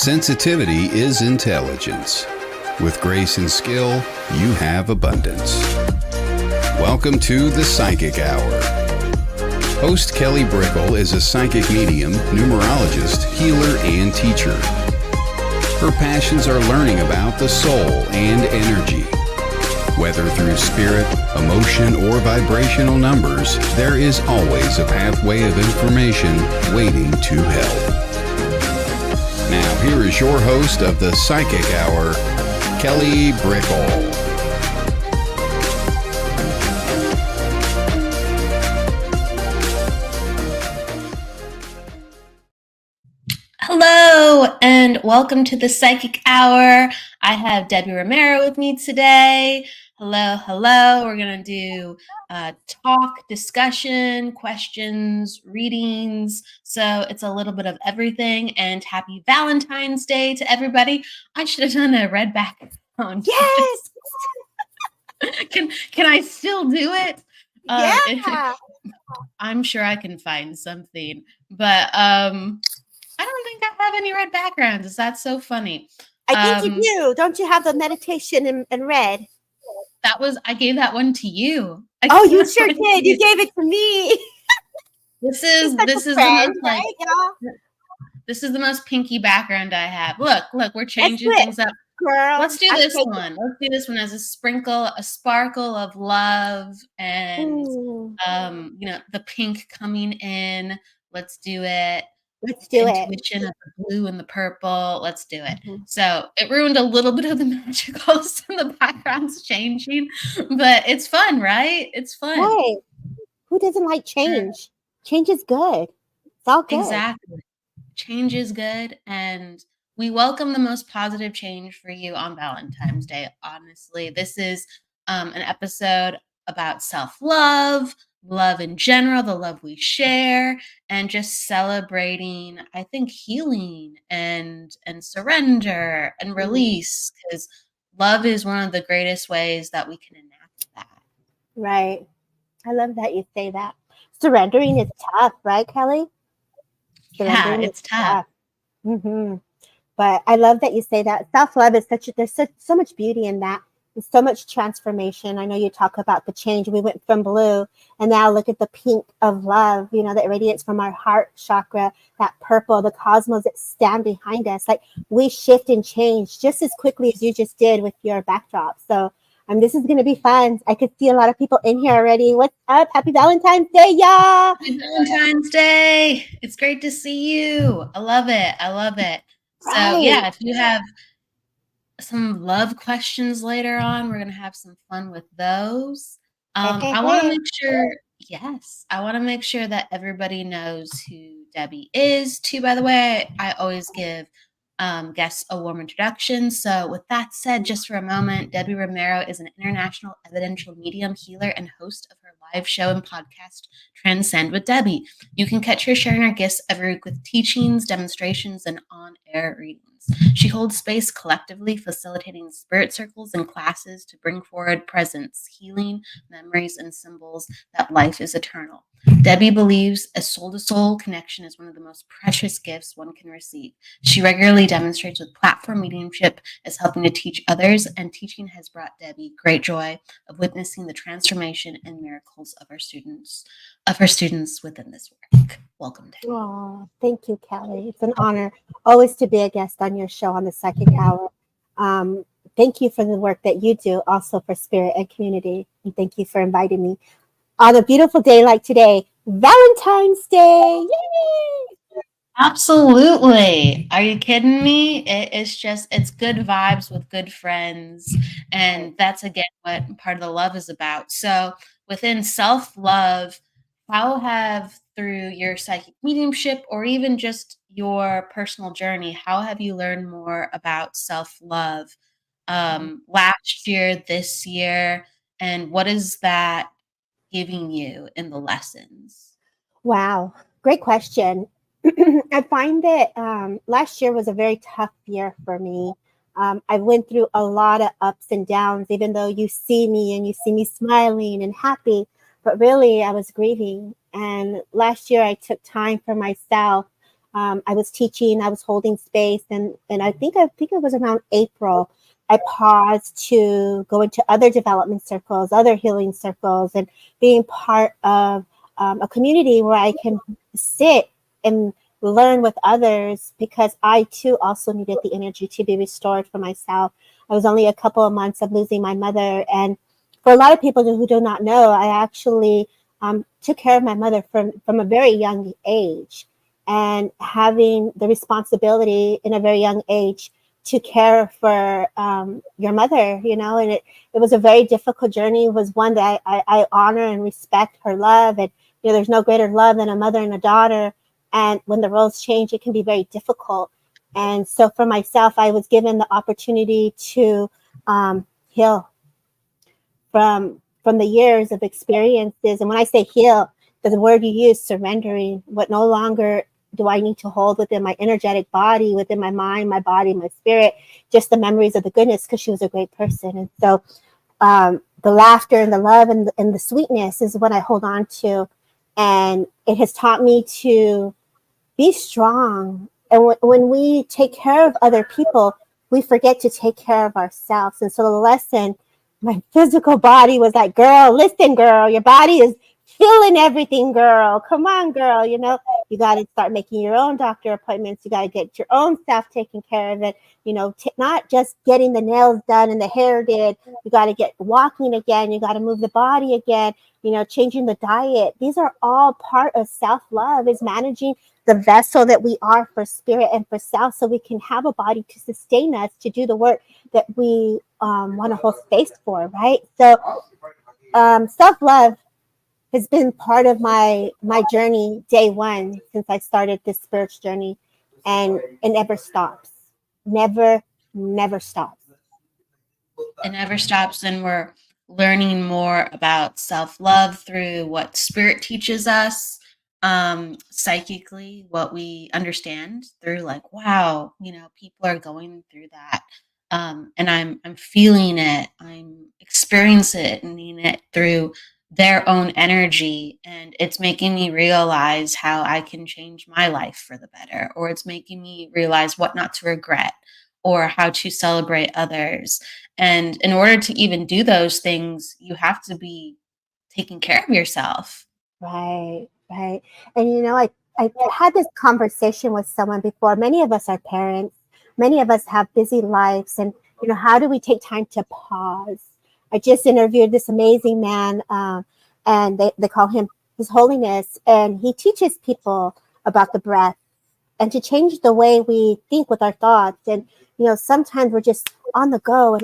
Sensitivity is intelligence. With grace and skill, you have abundance. Welcome to the Psychic Hour. Host Kelly Brickle is a psychic medium, numerologist, healer, and teacher. Her passions are learning about the soul and energy. Whether through spirit, emotion, or vibrational numbers, there is always a pathway of information waiting to help. Now, here is your host of the Psychic Hour, Kelly Brickle. Hello, and welcome to the Psychic Hour. I have Debbie Romero with me today. Hello. We're going to do talk, discussion, questions, readings. So it's a little bit of everything. And happy Valentine's Day to everybody. I should have done a red background. Yes. Can I still do it? Yeah. I'm sure I can find something. But I don't think I have any red backgrounds. Is that so funny? I think you do. Don't you have the meditation in red? I gave that one to you. You sure did. You gave it to me. This is the most pinky background I have. Look, we're changing things up. Girl, Let's do this one. Let's do this one as a sparkle of love and the pink coming in. Let's do it. Intuition of the blue and the purple. Let's do it. Mm-hmm. So it ruined a little bit of the magicals and the background's changing, but it's fun, right? It's fun. Right. Who doesn't like change? Change is good. It's all good. Exactly. Change is good. And we welcome the most positive change for you on Valentine's Day. Honestly, this is an episode about self-love, love in general, the love we share, and just celebrating, I think, healing and surrender and release, because love is one of the greatest ways that we can enact that. Right. I love that you say that. Surrendering is tough, right, Kelly? Yeah, it's tough. Mm-hmm. But I love that you say that. Self-love is there's so much beauty in that. There's so much transformation. I know you talk about the change. We went from blue and now look at the pink of love, that radiates from our heart chakra, that purple, the cosmos that stand behind us. Like we shift and change just as quickly as you just did with your backdrop. So this is going to be fun. I could see a lot of people in here already. What's up? Happy Valentine's Day, y'all. Happy Valentine's Day. It's great to see you. I love it. So yeah, if you have some love questions later on, we're going to have some fun with those. I want to make sure that everybody knows who Debbie is too. By the way, I always give guests a warm introduction. So with that said, just for a moment, Debbie Romero is an international evidential medium, healer, and host of her live show and podcast, Transcend with Debbie. You can catch her sharing her gifts every week with teachings, demonstrations, and on-air readings. She holds space collectively, facilitating spirit circles and classes to bring forward presence, healing, memories, and symbols that life is eternal. Debbie believes a soul-to-soul connection is one of the most precious gifts one can receive. She regularly demonstrates with Platform Mediumship as helping to teach others, and teaching has brought Debbie great joy of witnessing the transformation and miracles of her students within this work. Welcome, Debbie. Oh, thank you, Kelly. It's an honor always to be a guest on your show on the Psychic Hour. Thank you for the work that you do also for spirit and community. And thank you for inviting me on a beautiful day like today, Valentine's Day. Yay! Absolutely. Are you kidding me? It's good vibes with good friends. And that's, again, what part of the love is about. So within self-love, how have, through your psychic mediumship or even just your personal journey, how have you learned more about self-love last year, this year, and what is that giving you in the lessons? Wow. Great question. I find that last year was a very tough year for me. I went through a lot of ups and downs, even though you see me smiling and happy, but really I was grieving. And last year I took time for myself I was teaching, I was holding space, and I think it was around April. I paused to go into other development circles, other healing circles, and being part of a community where I can sit and learn with others, because I too also needed the energy to be restored for myself. I was only a couple of months of losing my mother, and for a lot of people who do not know, I actually took care of my mother from a very young age, and having the responsibility in a very young age to care for your mother, and it was a very difficult journey. It was one that I honor and respect her love. And, there's no greater love than a mother and a daughter. And when the roles change, it can be very difficult. And so for myself, I was given the opportunity to heal from the years of experiences. And when I say heal, the word you use, surrendering, what no longer do I need to hold within my energetic body, within my mind, my body, my spirit, just the memories of the goodness, because she was a great person. And so the laughter and the love and the sweetness is what I hold on to. And it has taught me to be strong. And when we take care of other people, we forget to take care of ourselves. And so the lesson, my physical body was like, girl, listen, girl, your body is feeling everything, girl. Come on, girl. You got to start making your own doctor appointments. You got to get your own self taken care of it. Not just getting the nails done and the hair did. You got to get walking again. You got to move the body again, changing the diet. These are all part of self-love, is managing the vessel that we are for spirit and for self, so we can have a body to sustain us, to do the work that we want to hold space for, right? So self-love has been part of my journey day one, since I started this spiritual journey, and it never stops. Never stops. It never stops, and we're learning more about self-love through what spirit teaches us, psychically, what we understand through, like, wow, people are going through that, and I'm feeling it, I'm experiencing it through their own energy, and it's making me realize how I can change my life for the better, or it's making me realize what not to regret, or how to celebrate others. And in order to even do those things, you have to be taking care of yourself. Right. And I had this conversation with someone before. Many of us are parents. Many of us have busy lives, and how do we take time to pause? I just interviewed this amazing man, and they call him His Holiness, and he teaches people about the breath and to change the way we think with our thoughts. And sometimes we're just on the go.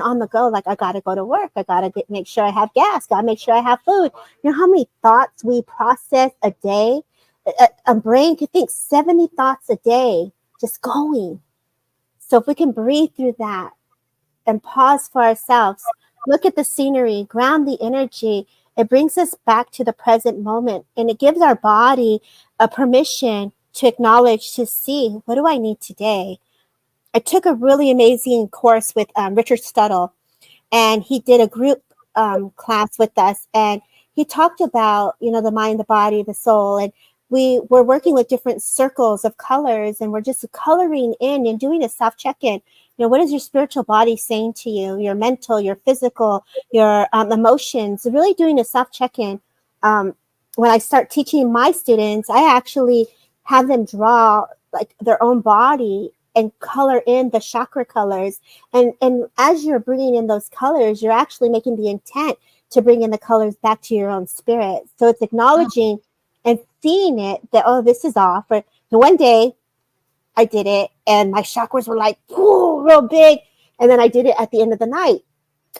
Like, I gotta go to work, I gotta make sure I have gas, gotta make sure I have food. How many thoughts we process a day? A brain could think 70 thoughts a day just going. So if we can breathe through that and pause for ourselves, look at the scenery, ground the energy, it brings us back to the present moment, and it gives our body a permission to acknowledge, to see, what do I need today? I took a really amazing course with Richard Stuttle, and he did a group class with us, and he talked about, the mind, the body, the soul, and we were working with different circles of colors, and we're just coloring in and doing a self check-in. What is your spiritual body saying to you? Your mental, your physical, your emotions, really doing a self check-in. When I start teaching my students, I actually have them draw like their own body and color in the chakra colors. And as you're bringing in those colors, you're actually making the intent to bring in the colors back to your own spirit. So it's acknowledging and seeing it that, oh, this is off. But one day I did it and my chakras were like, ooh, real big. And then I did it at the end of the night,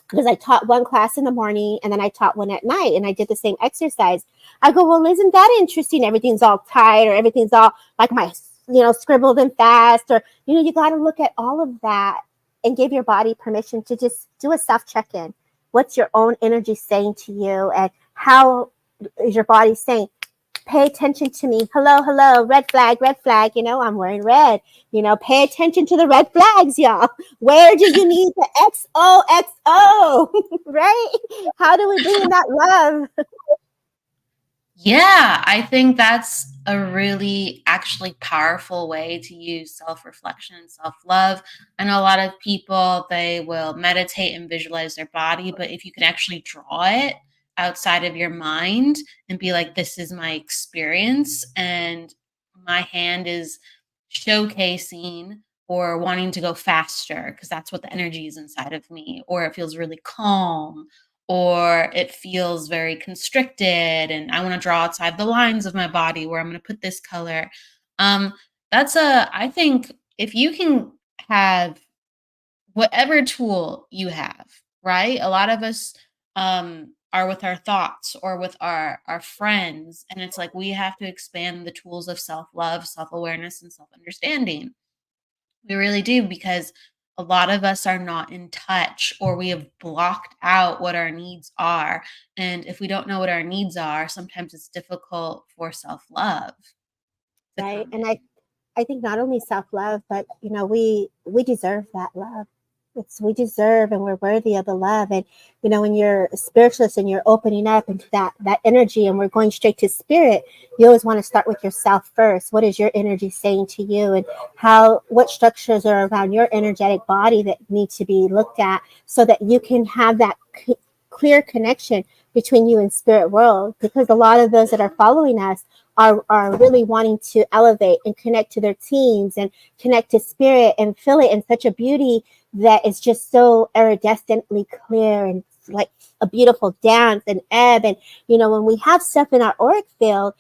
because I taught one class in the morning and then I taught one at night, and I did the same exercise. I go, well, isn't that interesting? Everything's all tight, or everything's all like my, scribbled and fast, or, you got to look at all of that and give your body permission to just do a self check-in. What's your own energy saying to you, and how is your body saying, pay attention to me. Hello, red flag, I'm wearing red. Pay attention to the red flags, y'all. Where do you need the XOXO? Right? How do we bring in that love? Yeah, I think that's a really actually powerful way to use self-reflection and self-love. I know a lot of people, they will meditate and visualize their body, but if you can actually draw it outside of your mind and be like, this is my experience, and my hand is showcasing or wanting to go faster because that's what the energy is inside of me, or it feels really calm, or it feels very constricted and I want to draw outside the lines of my body where I'm going to put this color. Um, I think if you can have whatever tool you have, right? A lot of us are with our thoughts or with our friends, and it's like we have to expand the tools of self-love, self-awareness, and self-understanding. We really do, because a lot of us are not in touch, or we have blocked out what our needs are. And if we don't know what our needs are, sometimes it's difficult for self love to Right. come And in. I think not only self-love, but we deserve that love. It's we deserve and we're worthy of the love. And when you're a spiritualist and you're opening up into that energy and we're going straight to spirit, you always want to start with yourself first. What is your energy saying to you, and what structures are around your energetic body that need to be looked at so that you can have that clear connection between you and spirit world, because a lot of those that are following us are really wanting to elevate and connect to their teams and connect to spirit and feel it in such a beauty that is just so iridescently clear and like a beautiful dance and ebb. And when we have stuff in our auric field,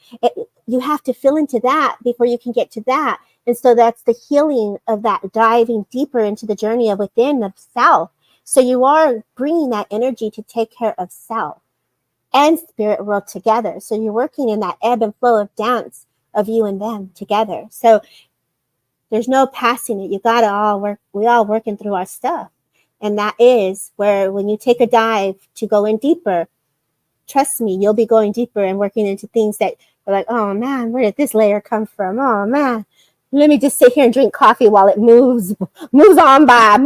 you have to feel into that before you can get to that. And so that's the healing of that, diving deeper into the journey of within of self. So you are bringing that energy to take care of self and spirit world together. So you're working in that ebb and flow of dance of you and them together. So there's no passing it. You gotta all work. We all working through our stuff, and that is where when you take a dive to go in deeper, trust me, you'll be going deeper and working into things that are like, oh man, where did this layer come from? Oh man, let me just sit here and drink coffee while it moves on by.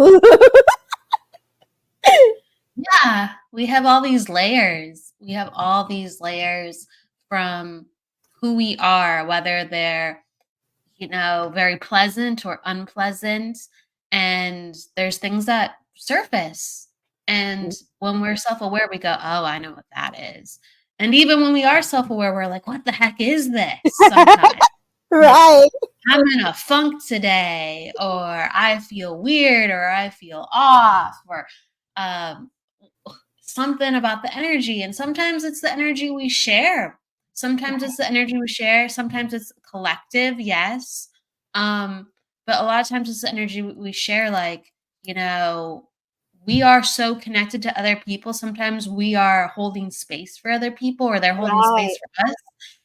Yeah, we have all these layers. We have all these layers from who we are, whether they're very pleasant or unpleasant. And there's things that surface. And when we're self aware, we go, oh, I know what that is. And even when we are self aware, we're like, what the heck is this sometimes? Like, Right, I'm in a funk today, or I feel weird, or I feel off, or um, something about the energy. And sometimes it's the energy we share. Sometimes it's the energy we share. Sometimes it's collective, yes. But a lot of times it's the energy we share. Like, you know, we are so connected to other people. Sometimes we are holding space for other people, or they're holding right, space for us,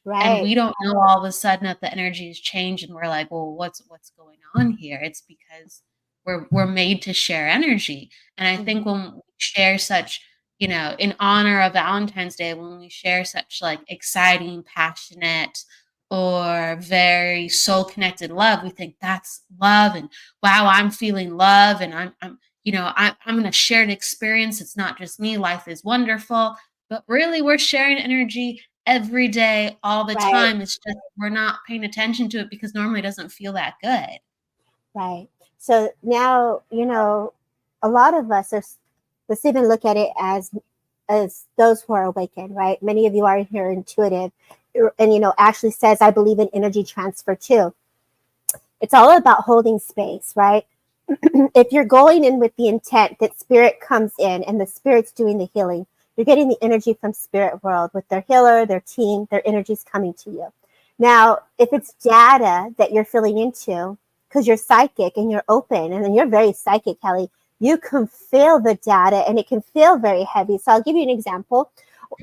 and right. we don't know all of a sudden that the energy has changed, and we're like, well, what's going on here? It's because we're made to share energy. And I think Mhm. when we share such, in honor of Valentine's Day, when we share such like exciting, passionate, or very soul connected love, we think that's love, and wow, I'm feeling love, and I'm in a shared experience. It's not just me. Life is wonderful. But really, we're sharing energy every day, all the Right, time. It's just we're not paying attention to it because normally it doesn't feel that good. right. So now, a lot of us are, let's even look at it as those who are awakened, right? Many of you are here intuitive. And, Ashley says, I believe in energy transfer too. It's all about holding space, right? If you're going in with the intent that spirit comes in and the spirit's doing the healing, you're getting the energy from spirit world with their healer, their team, their energy's coming to you. Now, if it's data that you're filling into, because you're psychic and you're open, and then you're very psychic, Kelly, you can feel the data and it can feel very heavy. So I'll give you an example.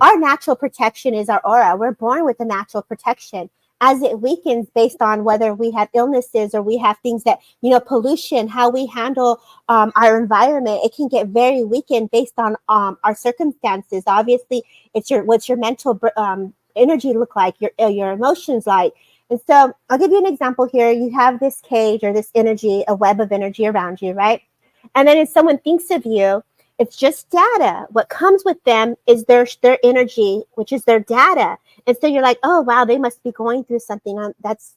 Our natural protection is our aura. We're born with a natural protection. As it weakens based on whether we have illnesses or we have things that, pollution, how we handle our environment, it can get very weakened based on our circumstances. Obviously, what's your mental energy look like, your emotions like. And so I'll give you an example here. You have this cage or this energy, a web of energy around you, right? And then if someone thinks of you, It's just data. What comes with them is their energy, which is their data. And so you're like, oh wow, they must be going through something. That's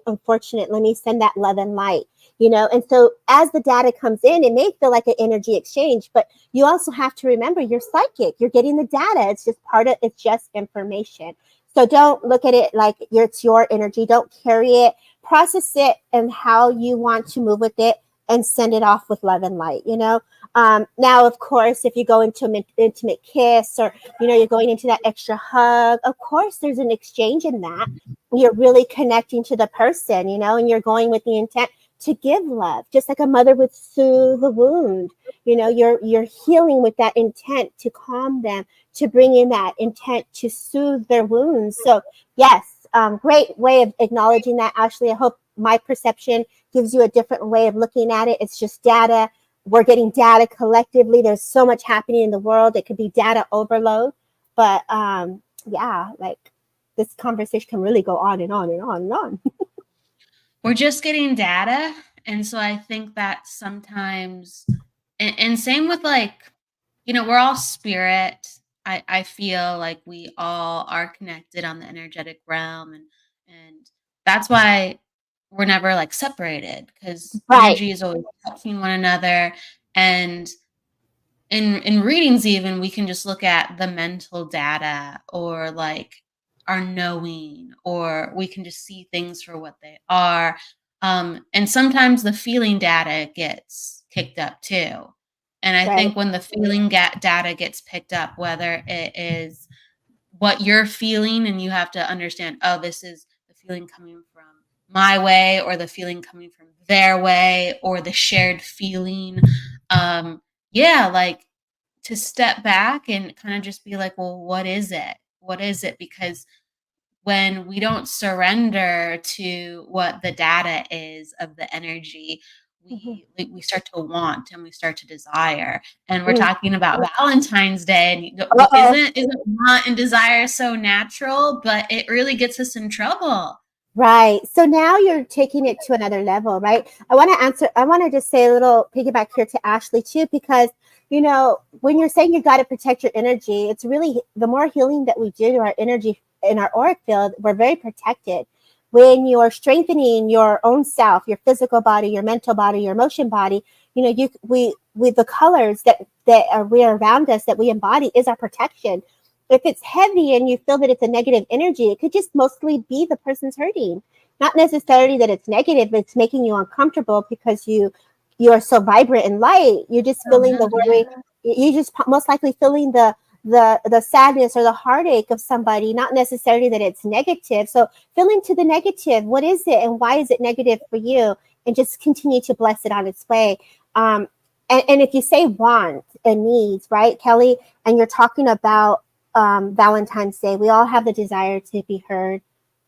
unfortunate. Let me send that love and light. And so as the data comes in, it may feel like an energy exchange, but you also have to remember you're psychic. You're getting the data. It's just it's just information. So don't look at it like it's your energy. Don't carry it. Process it and how you want to move with it and send it off with love and light. Now, of course, if you go into an intimate kiss, or you're going into that extra hug, of course there's an exchange in that. You're really connecting to the person, and you're going with the intent to give love, just like a mother would soothe the wound. You're healing with that intent to calm them, to bring in that intent to soothe their wounds. So yes, great way of acknowledging that, Ashley. I hope my perception gives you a different way of looking at it. It's just data. We're getting data collectively. There's so much happening in the world. It could be data overload. But yeah, like this conversation can really go on and on and on and on. We're just getting data. And so I think that sometimes, and same with we're all spirit. I feel like we all are connected on the energetic realm. And that's why we're never separated, because Right. energy is always touching one another. And in readings, even, we can just look at the mental data, or our knowing, or we can just see things for what they are. And sometimes the feeling data gets kicked up too. And I think when the feeling data gets picked up, whether it is what you're feeling, and you have to understand, oh, this is the feeling coming from my way, or the feeling coming from their way, or the shared feeling. To step back and kind of just be like, well, what is it? What is it? Because when we don't surrender to what the data is of the energy, we start to want, and we start to desire. And we're talking about Valentine's Day, and isn't want and desire so natural, but it really gets us in trouble. Right. So now you're taking it to another level, right? I want to just say a little piggyback here to Ashley too, because, when you're saying you got to protect your energy, it's really the more healing that we do to our energy in our auric field, we're very protected. When you're strengthening your own self, your physical body, your mental body, your emotion body, with the colors that are around us that we embody is our protection. If it's heavy and you feel that it's a negative energy, it could just mostly be the person's hurting. Not necessarily that it's negative, but it's making you uncomfortable because you are so vibrant and light. You're just feeling the worry. You just most likely feeling the sadness or the heartache of somebody, not necessarily that it's negative. So feel into the negative. What is it, and why is it negative for you? And just continue to bless it on its way. And if you say want and needs, right, Kelly, and you're talking about Valentine's Day, we all have the desire to be heard,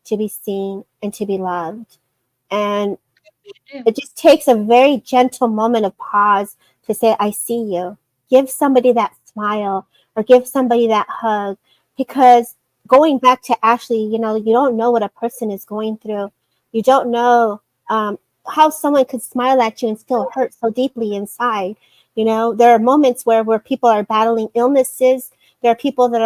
to be seen, and to be loved. And it just takes a very gentle moment of pause to say, I see you. Give somebody that smile, or give somebody that hug. Because going back to Ashley, you don't know what a person is going through. You don't know how someone could smile at you and still hurt so deeply inside. There are moments where people are battling illnesses. There are people that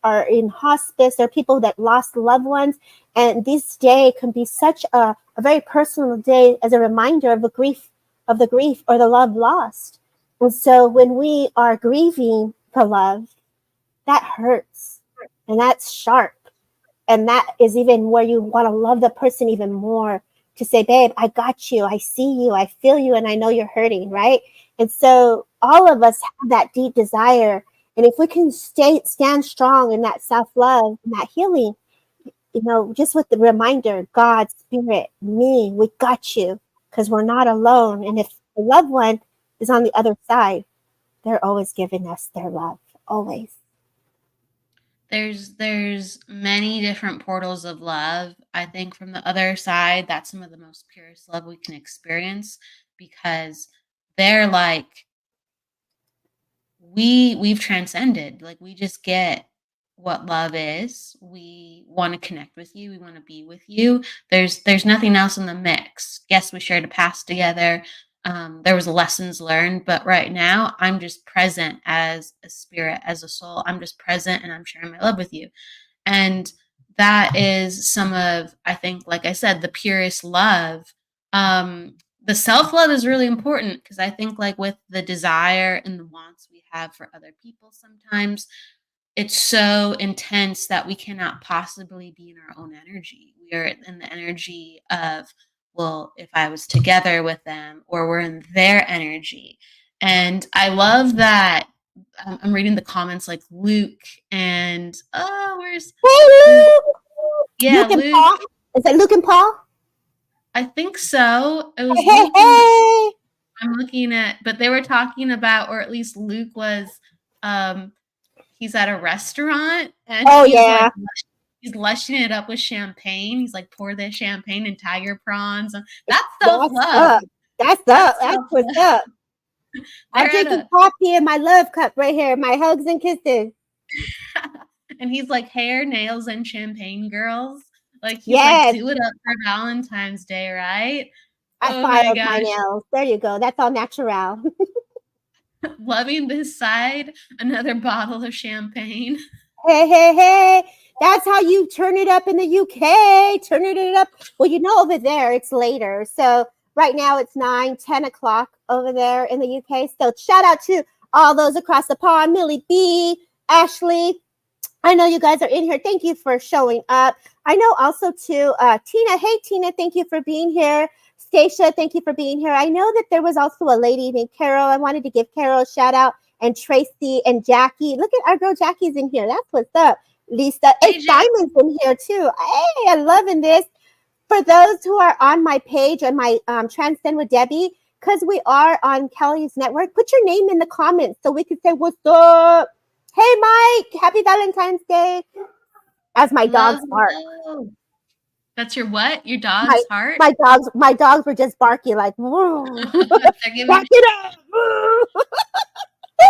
are in hospice. There are people that lost loved ones. And this day can be such a very personal day as a reminder of the grief or the love lost. And so when we are grieving the love, that hurts, and that's sharp. And that is even where you want to love the person even more, to say, babe, I got you. I see you. I feel you. And I know you're hurting. Right. And so all of us have that deep desire. And if we can stand strong in that self-love and that healing, just with the reminder, God, Spirit, me, we got you, because we're not alone. And if the loved one is on the other side, they're always giving us their love, always. There's many different portals of love. I think from the other side, that's some of the most purest love we can experience, because they're we've transcended. We just get what love is. We want to connect with you. We want to be with you. There's nothing else in the mix. Yes, we shared a past together. there was lessons learned, but right now I'm just present as a spirit, as a soul. I'm just present and I'm sharing my love with you. And that is some of, I think, like I said, the purest love. The self-love is really important because I think like with the desire and the wants we have for other people, sometimes it's so intense that we cannot possibly be in our own energy. We are in the energy of, well, if I was together with them, or we're in their energy. And I love that. I'm reading the comments like Luke and, oh, where's Hey, Luke? Luke. Yeah, Luke and Luke. Paul. Is it Luke and Paul? I think so. It was Hey, hey, Luke and hey. I'm looking at, but they were talking about, or at least Luke was, um, he's at a restaurant and Oh, yeah. he's lushing it up with champagne. He's like, pour this champagne and tiger prawns. That's That's self-love. up. That's That's up. That's what's self-love. up. I'm They're at drinking coffee in my love cup right here. My hugs and kisses. and he's like, hair, nails, and champagne girls. Like he's like, Yes. do it up for Valentine's Day, right? I Oh my filed my gosh. nails. There you go. That's all natural. Loving this side, another bottle of champagne. Hey, hey, hey. That's how you turn it up in the UK. Turning it up. Well, over there it's later. So right now it's 9, 10 o'clock over there in the UK. So shout out to all those across the pond. Millie B, Ashley. I know you guys are in here. Thank you for showing up. I know also too, Tina. Hey, Tina, thank you for being here. Stacia, thank you for being here. I know that there was also a lady named Carol. I wanted to give Carol a shout out, and Tracy and Jackie. Look at our girl Jackie's in here. That's what's up. Lisa. Hey, Simon's in here too. Hey, I'm loving this. For those who are on my page, on my Transcend with Debbie, because we are on Kelly's network, put your name in the comments so we can say what's up. Hey, Mike, happy Valentine's Day. As my dogs bark. That's your what? Your dog's heart? My dogs were just barking like, back it up.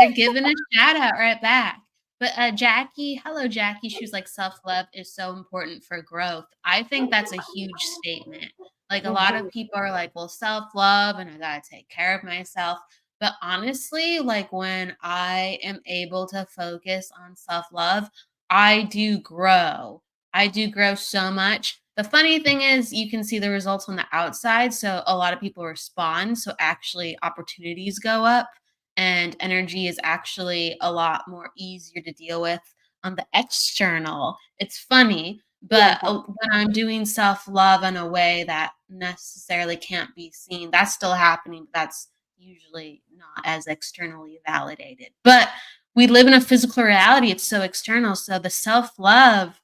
They're giving a shout out right back. But Jackie, hello, Jackie. She was like, self-love is so important for growth. I think that's a huge statement. Like a lot of people are like, well, self-love and I got to take care of myself. But honestly, like when I am able to focus on self-love, I do grow. I do grow so much. The funny thing is you can see the results on the outside. So a lot of people respond. So actually opportunities go up and energy is actually a lot more easier to deal with on the external. It's funny, but when I'm doing self-love in a way that necessarily can't be seen, that's still happening. But that's usually not as externally validated. But we live in a physical reality. It's so external. So the self-love,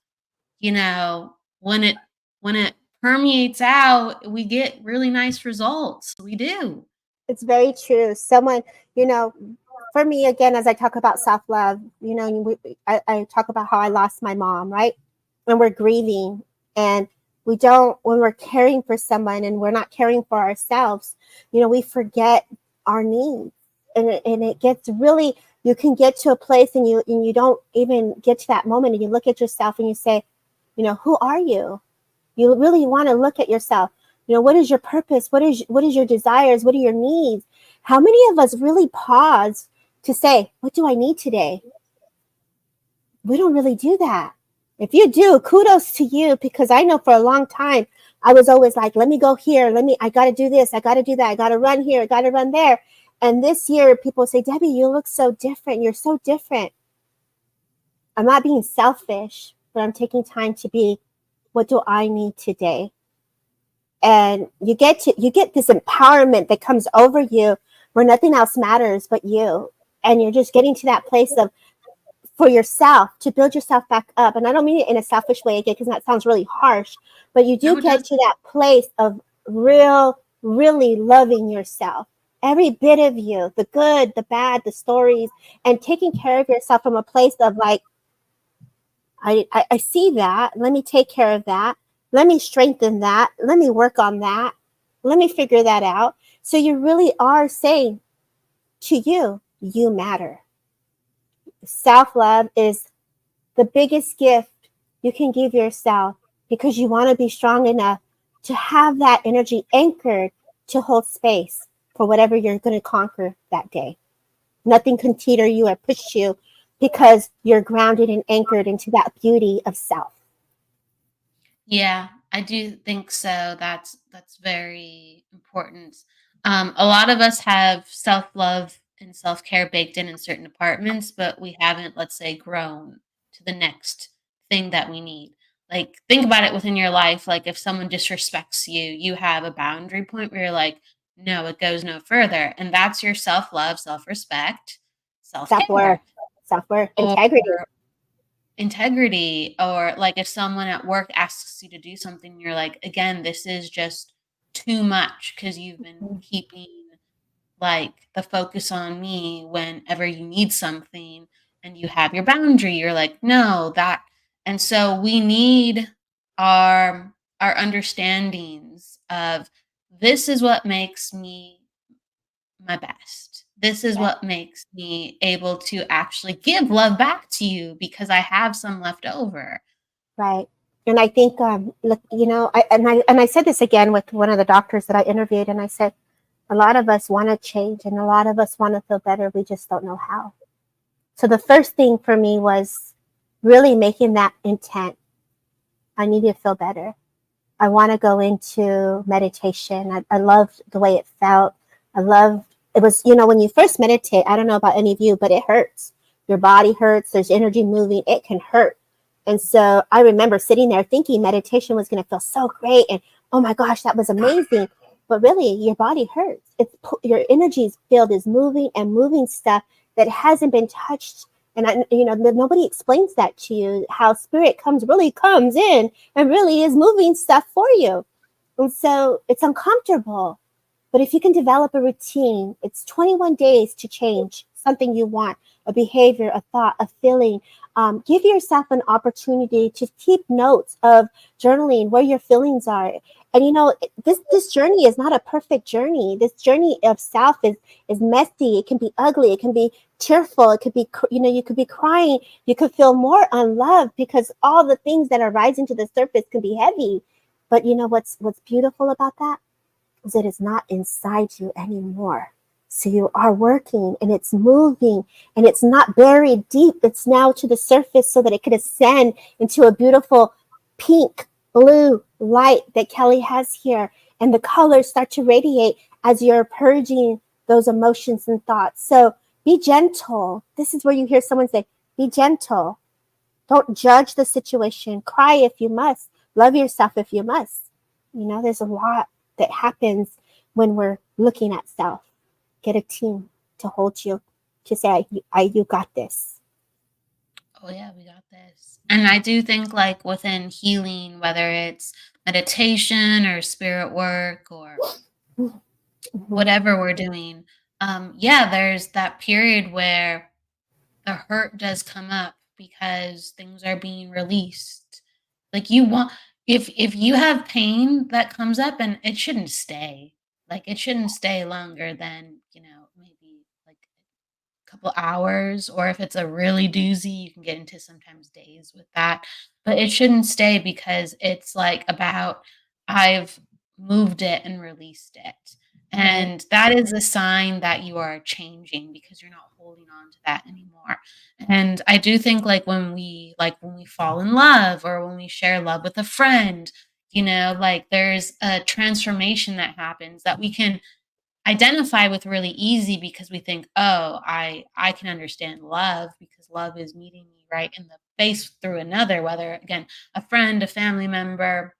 when it permeates out, we get really nice results. We do. It's very true. Someone, for me, again, as I talk about self-love, I talk about how I lost my mom, right? And we're grieving, and when we're caring for someone and we're not caring for ourselves, we forget our needs. And it gets really, you can get to a place and you don't even get to that moment and you look at yourself and you say, who are you? You really want to look at yourself. What is your purpose? What is your desires? What are your needs? How many of us really pause to say, what do I need today? We don't really do that. If you do, kudos to you, because I know for a long time, I was always like, let me go here. I got to do this. I got to do that. I got to run here. I got to run there. And this year people say, Debbie, you look so different. You're so different. I'm not being selfish, but I'm taking time to be, what do I need today? And you get this empowerment that comes over you where nothing else matters but you. And you're just getting to that place of, for yourself, to build yourself back up. And I don't mean it in a selfish way again, because that sounds really harsh, but you do get to that place of really loving yourself. Every bit of you, the good, the bad, the stories, and taking care of yourself from a place of like, I see that. Let me take care of that. Let me strengthen that. Let me work on that. Let me figure that out. So you really are saying to you, you matter. Self-love is the biggest gift you can give yourself, because you want to be strong enough to have that energy anchored to hold space for whatever you're going to conquer that day. Nothing can teeter you or push you because you're grounded and anchored into that beauty of self. Yeah, I do think so. That's very important. A lot of us have self-love and self-care baked in certain departments, but we haven't, let's say, grown to the next thing that we need. Like, think about it within your life. Like, if someone disrespects you, you have a boundary point where you're like, no, it goes no further. And that's your self-love, self-respect, Self-worth, self-care. self-worth, Or integrity. integrity, or like if someone at work asks you to do something, you're like, again, this is just too much because you've been Mhm. keeping like the focus on me whenever you need something and you have your boundary. You're like, no, that. And so we need our understandings of this is what makes me my best. This is Right, what makes me able to actually give love back to you because I have some left over. right. And I think, look, I said this again with one of the doctors that I interviewed, and I said, a lot of us want to change, and a lot of us want to feel better. We just don't know how. So the first thing for me was really making that intent. I need to feel better. I want to go into meditation. I loved the way it felt. I loved it was, when you first meditate, I don't know about any of you, but it hurts. Your body hurts. There's energy moving. It can hurt. And so I remember sitting there thinking meditation was going to feel so great. And oh my gosh, that was amazing. But really, your body hurts. Your energy field is moving and moving stuff that hasn't been touched. And nobody explains that to you, how spirit really comes in and really is moving stuff for you. And so it's uncomfortable. But if you can develop a routine, it's 21 days to change something you want, a behavior, a thought, a feeling. Give yourself an opportunity to keep notes of journaling where your feelings are. And this journey is not a perfect journey. This journey of self is messy. It can be ugly. It can be tearful. It could be, you could be crying. You could feel more unloved because all the things that are rising to the surface can be heavy. But what's beautiful about that is it is not inside you anymore. So you are working and it's moving and it's not buried deep. It's now to the surface so that it can ascend into a beautiful pink, blue light that Kelly has here. And the colors start to radiate as you're purging those emotions and thoughts. So be gentle. This is where you hear someone say, be gentle. Don't judge the situation. Cry if you must. Love yourself if you must. There's a lot that happens when we're looking at self. Get a team to hold you, to say, you got this. Oh yeah, we got this. And I do think like within healing, whether it's meditation or spirit work or Mm-hmm. whatever we're doing, yeah, there's that period where the hurt does come up because things are being released. Like you want, if you have pain that comes up, and it shouldn't stay. Like it shouldn't stay longer than, maybe like a couple hours, or if it's a really doozy, you can get into sometimes days with that. But it shouldn't stay because it's like about I've moved it and released it. Right. And that is a sign that you are changing because you're not holding on to that anymore. And I do think like when we fall in love or when we share love with a friend, like there's a transformation that happens that we can identify with really easy because we think, oh, I can understand love because love is meeting me right in the face through another, whether again a friend, a family member,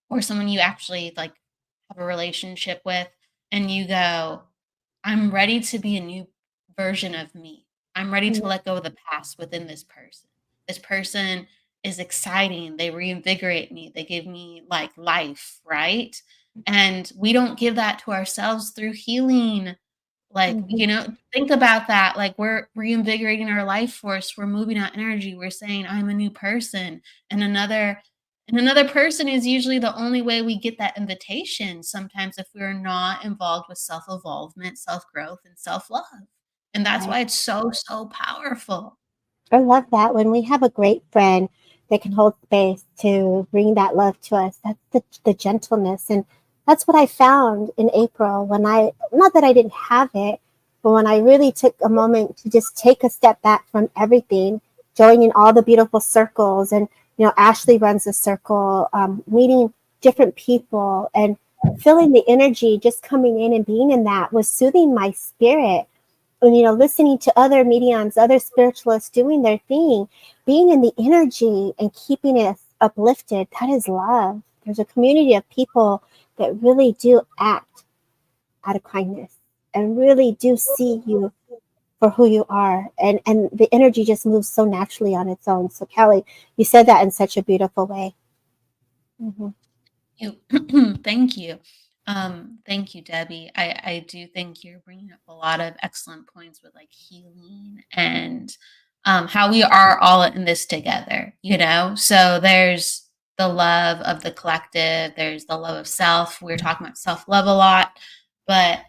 or someone you actually like have a relationship with, and you go, I'm ready to be a new version of me. I'm ready to Mm-hmm. let go of the past within this person. This person is exciting. They reinvigorate me. They give me like life, right? And we don't give that to ourselves through healing. Like, Mm-hmm. think about that. Like, we're reinvigorating our life force. We're moving our energy. We're saying, I'm a new person. And another person is usually the only way we get that invitation. Sometimes if we're not involved with self-evolvement, self-growth, and self-love. And that's Right. why it's so, so powerful. I love that when we have a great friend that can hold space to bring that love to us. That's the gentleness. And That's what I found in April when not that I didn't have it, but when I really took a moment to just take a step back from everything, joining all the beautiful circles. And, Ashley runs a circle, meeting different people and feeling the energy just coming in and being in that was soothing my spirit. And, listening to other mediums, other spiritualists doing their thing, being in the energy and keeping it uplifted, that is love. There's a community of people that really do act out of kindness and really do see you for who you are. And the energy just moves so naturally on its own. So Kelly, you said that in such a beautiful way. Mm-hmm. Thank you. Thank you, Debbie. I do think you're bringing up a lot of excellent points with like healing and how we are all in this together, So there's the love of the collective, there's the love of self. We're talking about self-love a lot, but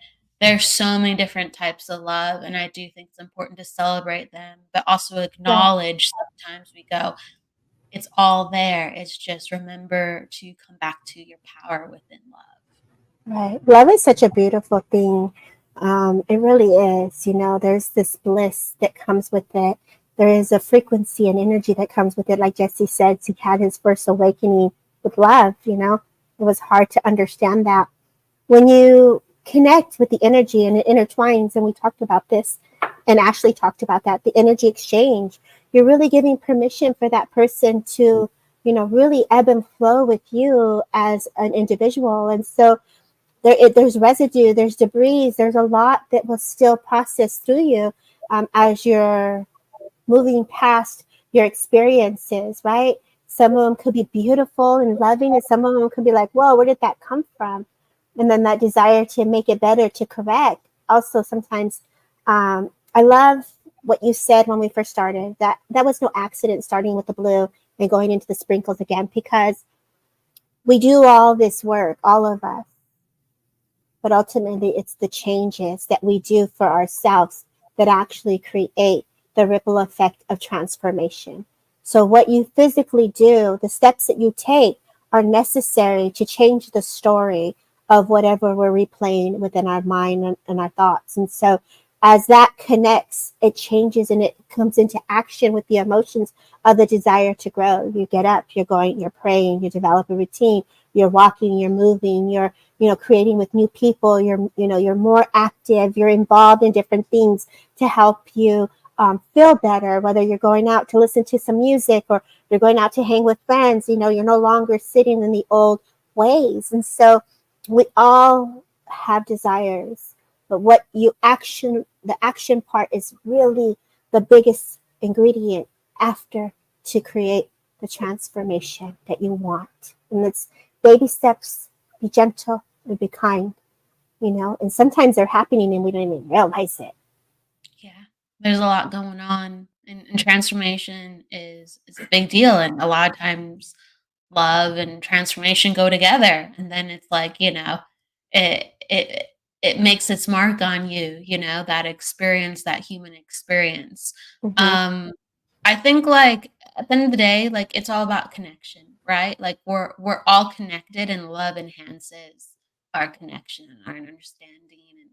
there's so many different types of love. And I do think it's important to celebrate them, but also acknowledge sometimes we go, it's all there. It's just remember to come back to your power within love. Right. Love is such a beautiful thing. It really is. There's this bliss that comes with it. There is a frequency and energy that comes with it. Like Jesse said, he had his first awakening with love. It was hard to understand that. When you connect with the energy and it intertwines, and we talked about this, and Ashley talked about that, the energy exchange, you're really giving permission for that person to, really ebb and flow with you as an individual. And so there's residue, there's debris, there's a lot that will still process through you as you're moving past your experiences, right? Some of them could be beautiful and loving, and some of them could be like, whoa, where did that come from? And then that desire to make it better, to correct. Also, sometimes I love what you said when we first started, that was no accident, starting with the blue and going into the sprinkles again, because we do all this work, all of us. But ultimately, it's the changes that we do for ourselves that actually create the ripple effect of transformation. So what you physically do, the steps that you take, are necessary to change the story of whatever we're replaying within our mind and our thoughts. And so as that connects, it changes and it comes into action with the emotions of the desire to grow. You get up, you're going, you're praying, you develop a routine, you're walking, you're moving, you're creating with new people, you're more active, you're involved in different things to help you feel better, whether you're going out to listen to some music or you're going out to hang with friends. You're no longer sitting in the old ways. And so we all have desires, but the action part is really the biggest ingredient after to create the transformation that you want. And it's baby steps. Be gentle and be kind, and sometimes they're happening and we don't even realize it. Yeah, there's a lot going on, and transformation is a big deal. And a lot of times love and transformation go together, and then it's like, it makes its mark on you, that experience, that human experience. Mm-hmm. I think, like, at the end of the day, like, it's all about connection, right? Like, we're all connected, and love enhances our connection and our understanding. And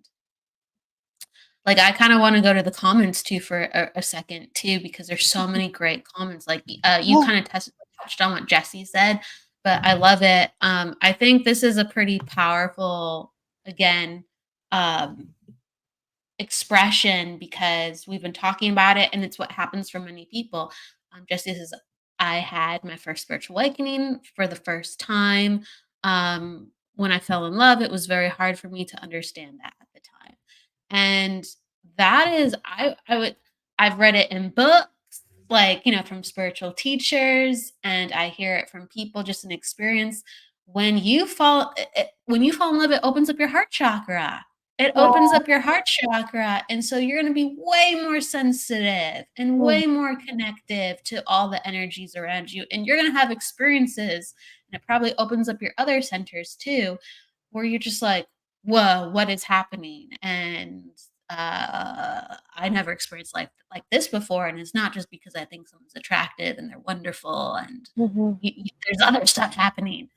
like, I kind of want to go to the comments too for a second too, because there's so many great comments. Like, you Yeah. kind of touched on what Jesse said, but I love it. I think this is a pretty powerful, again, um, expression, because we've been talking about it, and it's what happens for many people. Jesse says, I had my first spiritual awakening for the first time. When I fell in love, it was very hard for me to understand that at the time. And that is, I've read it in books, like, from spiritual teachers, and I hear it from people, just an experience. When you fall in love, it opens up your heart chakra. It opens Wow. up your heart chakra, and so you're going to be way more sensitive and Mm-hmm. way more connective to all the energies around you, and you're going to have experiences, and it probably opens up your other centers too, where you're just like, whoa, what is happening? And I never experienced life like this before, and it's not just because I think someone's attractive and they're wonderful, and Mm-hmm. there's other stuff happening.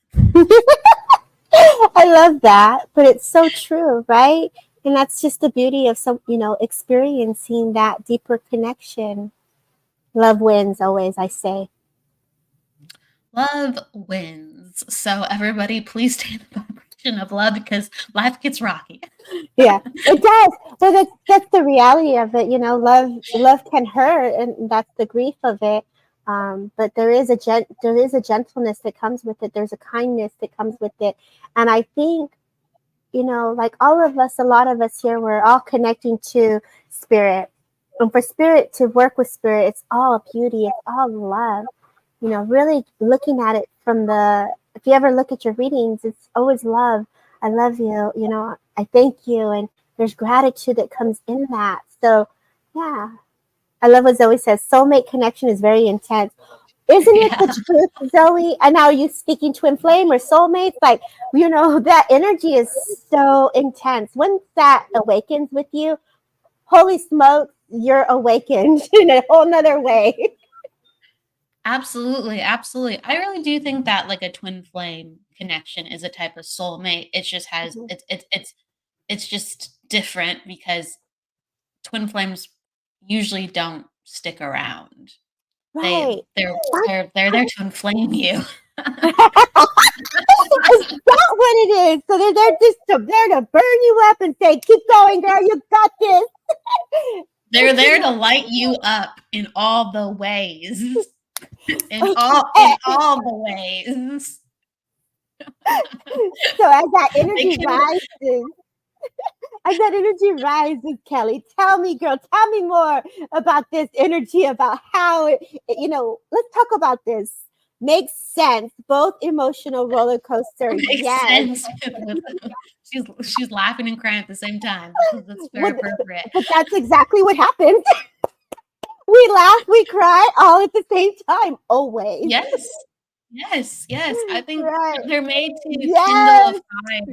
I love that, but it's so true, right? And that's just the beauty of some, experiencing that deeper connection. Love wins always, I say. Love wins. So everybody, please stay in the vibration of love because life gets rocky. Yeah, it does. Well, that's the reality of it. Love can hurt, and that's the grief of it. But there is a gentleness that comes with it. There's a kindness that comes with it, and I think like all of us, a lot of us here, we're all connecting to spirit, and for spirit to work with spirit, it's all beauty, it's all love. Really looking at it from if you ever look at your readings, it's always love. I love you, I thank you. And there's gratitude that comes in that. So, yeah, I love what Zoe says. Soulmate connection is very intense. Isn't it Yeah. the truth, Zoe? And now, are you speaking twin flame or soulmates? Like, that energy is so intense. Once that awakens with you, holy smokes, you're awakened in a whole nother way. Absolutely, absolutely. I really do think that like a twin flame connection is a type of soulmate. It just has Mhm. it's just different because twin flames usually don't stick around. They Right. they're there to inflame you. Is that what it is? So they're just there to burn you up and say, "Keep going, girl. You got this." They're there to light you up in all the ways. In all the ways. So as that They energy can rises, Kelly, tell me, girl, tell me more about this energy, about how let's talk about this. Makes sense. Both emotional roller coaster. makes Yes. sense with she's laughing and crying at the same time. That's very appropriate. But that's exactly what happened. We laugh, we cry all at the same time, always. Yes. Yes, yes. I think Right. they're made to kindle a Yes,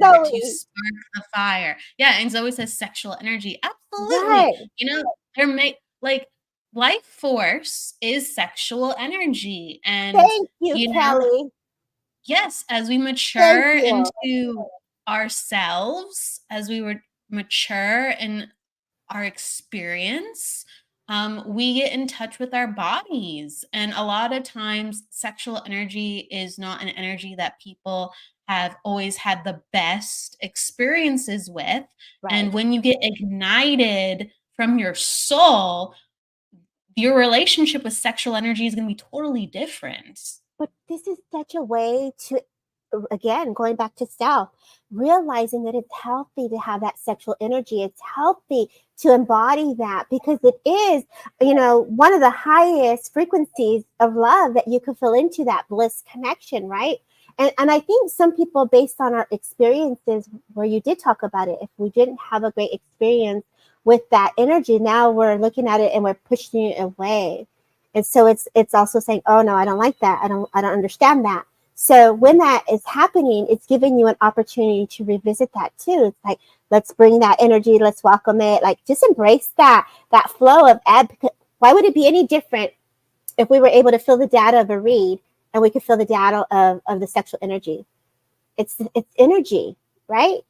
fire, to Zoe. spark a fire. Yeah, and Zoe says sexual energy. Absolutely. Right. They're made like life force is sexual energy. And, Thank you, you know, Kelly. yes, as we Thank mature you. into ourselves, as we would mature in our experience, we get in touch with our bodies. And a lot of times, sexual energy is not an energy that people have always had the best experiences with. Right. And when you get ignited from your soul, your relationship with sexual energy is going to be totally different. But this is such a way to, again, going back to self, realizing that it's healthy to have that sexual energy. It's healthy to embody that because it is, one of the highest frequencies of love that you could feel into that bliss connection, right? And I think some people, based on our experiences, where you did talk about it, if we didn't have a great experience with that energy, now we're looking at it and we're pushing it away. And so it's also saying, oh no, I don't like that. I don't understand that. So when that is happening, it's giving you an opportunity to revisit that too. It's like, let's bring that energy, let's welcome it, like just embrace that flow of ebb. Why would it be any different if we were able to feel the data of a read and we could feel the data of the sexual energy? It's energy, right?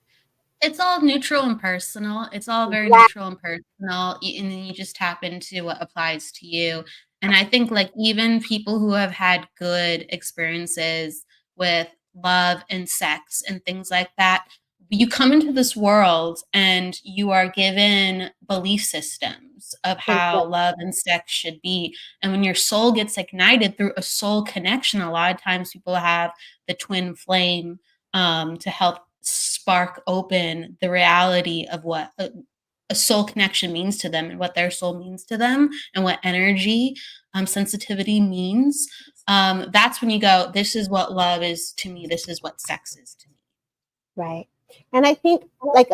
It's all neutral and personal. It's all very Yeah, neutral and personal, and then you just tap into what applies to you. And I think, like, even people who have had good experiences with love and sex and things like that, you come into this world and you are given belief systems of how love and sex should be. And when your soul gets ignited through a soul connection, a lot of times people have the twin flame to help spark open the reality of what a soul connection means to them and what their soul means to them and what energy sensitivity means. That's when you go, this is what love is to me, this is what sex is to me. right. And I think, like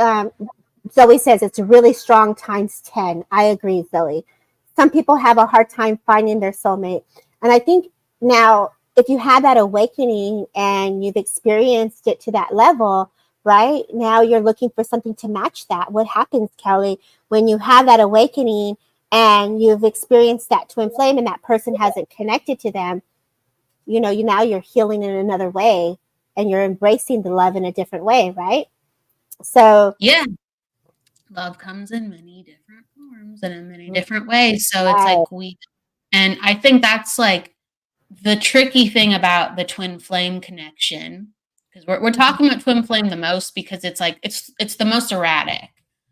Zoe says, it's really strong times 10. I agree, Zoe. Some people have a hard time finding their soulmate. And I think now, if you had that awakening and you've experienced it to that level, right? Now you're looking for something to match that. What happens, Kelly, when you have that awakening and you've experienced that twin flame and that person hasn't connected to them? Now you're healing in another way. and you're embracing the love in a different way, right? So Yeah. Love comes in many different forms and in many mm, different ways. So it's right, like and I think that's like the tricky thing about the twin flame connection, because we're talking about twin flame the most because it's like it's the most erratic.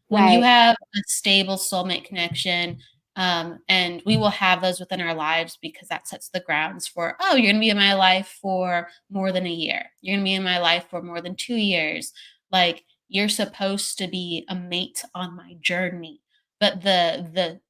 When you right, have a stable soulmate connection, and we will have those within our lives because that sets the grounds for, oh, you're gonna be in my life for more than a year. You're gonna be in my life for more than 2 years. Like you're supposed to be a mate on my journey. But the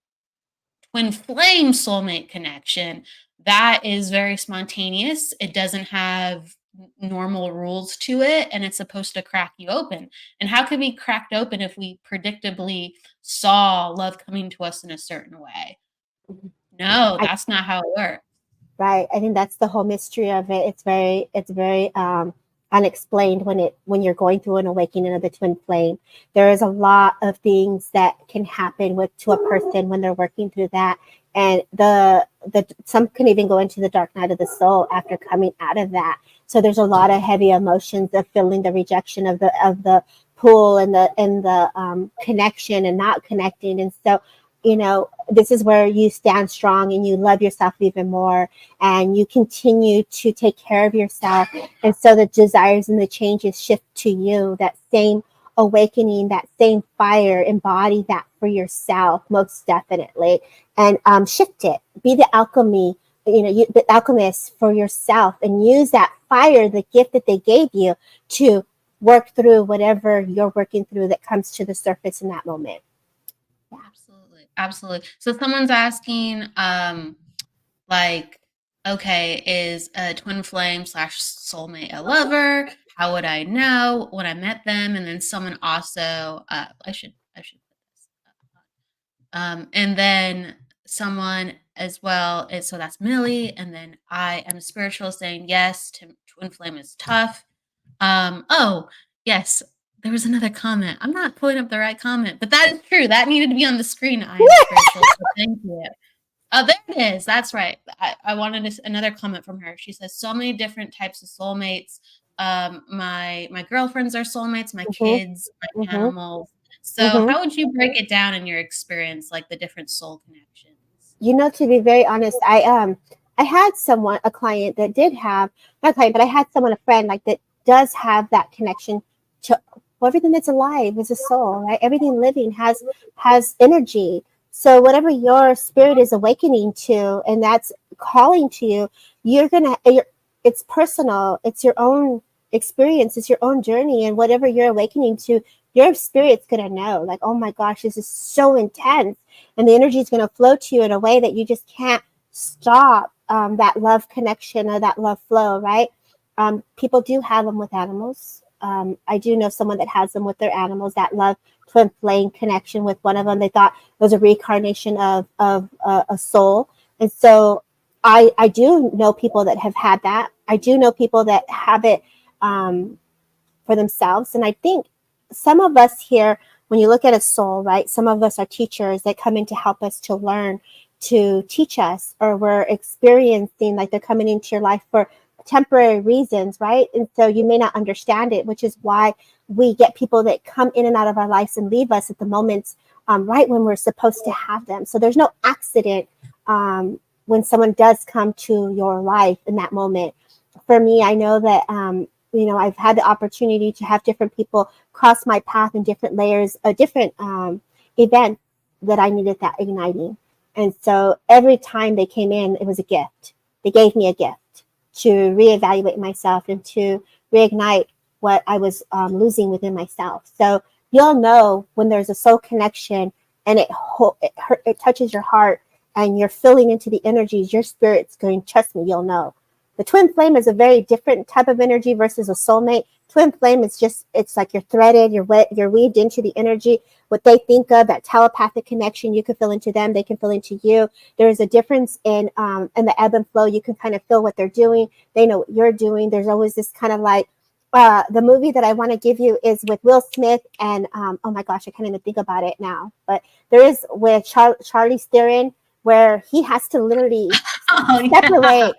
twin flame soulmate connection, that is very spontaneous. It doesn't have normal rules to it, and it's supposed to crack you open. And how can we cracked open if we predictably saw love coming to us in a certain way? mhm. No, I, that's not how it works. right. I think that's the whole mystery of it. It's very unexplained when you're going through an awakening of the twin flame. There is a lot of things that can happen to a person when they're working through that, and the some can even go into the dark night of the soul after coming out of that. So there's a lot of heavy emotions of feeling the rejection of the pull and the connection and not connecting. And so, this is where you stand strong and you love yourself even more, and you continue to take care of yourself. And so the desires and the changes shift to you. That same awakening, that same fire, embody that for yourself, most definitely. And shift it. Be the alchemy, the alchemist for yourself, and use that fire, the gift that they gave you, to work through whatever you're working through that comes to the surface in that moment. Yeah. Absolutely. Absolutely. So someone's asking, like, okay, is a twin flame slash soulmate a lover? How would I know when I met them? And then someone also, I should put this up. And then someone as well is, so that's Millie, and then I am spiritual saying yes to twin flame is tough. Oh, yes, there was another comment. I'm not pulling up the right comment, but that is true. That needed to be on the screen. I am spiritual, so thank you. Oh, there it is. That's right. I wanted another comment from her. She says, so many different types of soulmates. My girlfriends are soulmates, my Mm-hmm, kids, my mm-hmm, animals. So mm-hmm. how would you break it down in your experience, like the different soul connections? To be very honest, I had a client that did have, not a client, but I had someone, a friend, like, that does have that connection to, well, everything that's alive is a soul, right? Everything living has energy. So whatever your spirit is awakening to, and that's calling to you, it's personal. It's your own experience. It's your own journey, and whatever you're awakening to, your spirit's gonna know. Like, oh my gosh, this is so intense, and the energy is going to flow to you in a way that you just can't stop that love connection or that love flow, right? People do have them with animals. I do know someone that has them with their animals, that love twin flame connection with one of them. They thought it was a reincarnation of a soul. And so I do know people that have had that. I do know people that have it for themselves. And I think some of us here, when you look at a soul, right, some of us are teachers that come in to help us to learn, to teach us, or we're experiencing, like, they're coming into your life for temporary reasons, right? And so you may not understand it, which is why we get people that come in and out of our lives and leave us at the moments right when we're supposed to have them. So there's no accident when someone does come to your life in that moment. For me, I know that I've had the opportunity to have different people cross my path in different layers, different events that I needed that igniting. And so every time they came in, it was a gift. They gave me a gift to reevaluate myself and to reignite what I was losing within myself. So you'll know when there's a soul connection, and it touches your heart, and you're feeling into the energies, your spirit's going, trust me, you'll know. The twin flame is a very different type of energy versus a soulmate. Twin flame is just, it's like you're threaded, you're weaved into the energy. What they think of, that telepathic connection, you can feel into them, they can feel into you. There's a difference in the ebb and flow. You can kind of feel what they're doing. They know what you're doing. There's always this kind of like, the movie that I want to give you is with Will Smith and, oh my gosh, I can't even think about it now. But there is with Charlize Theron, where he has to literally Oh, yeah. separate.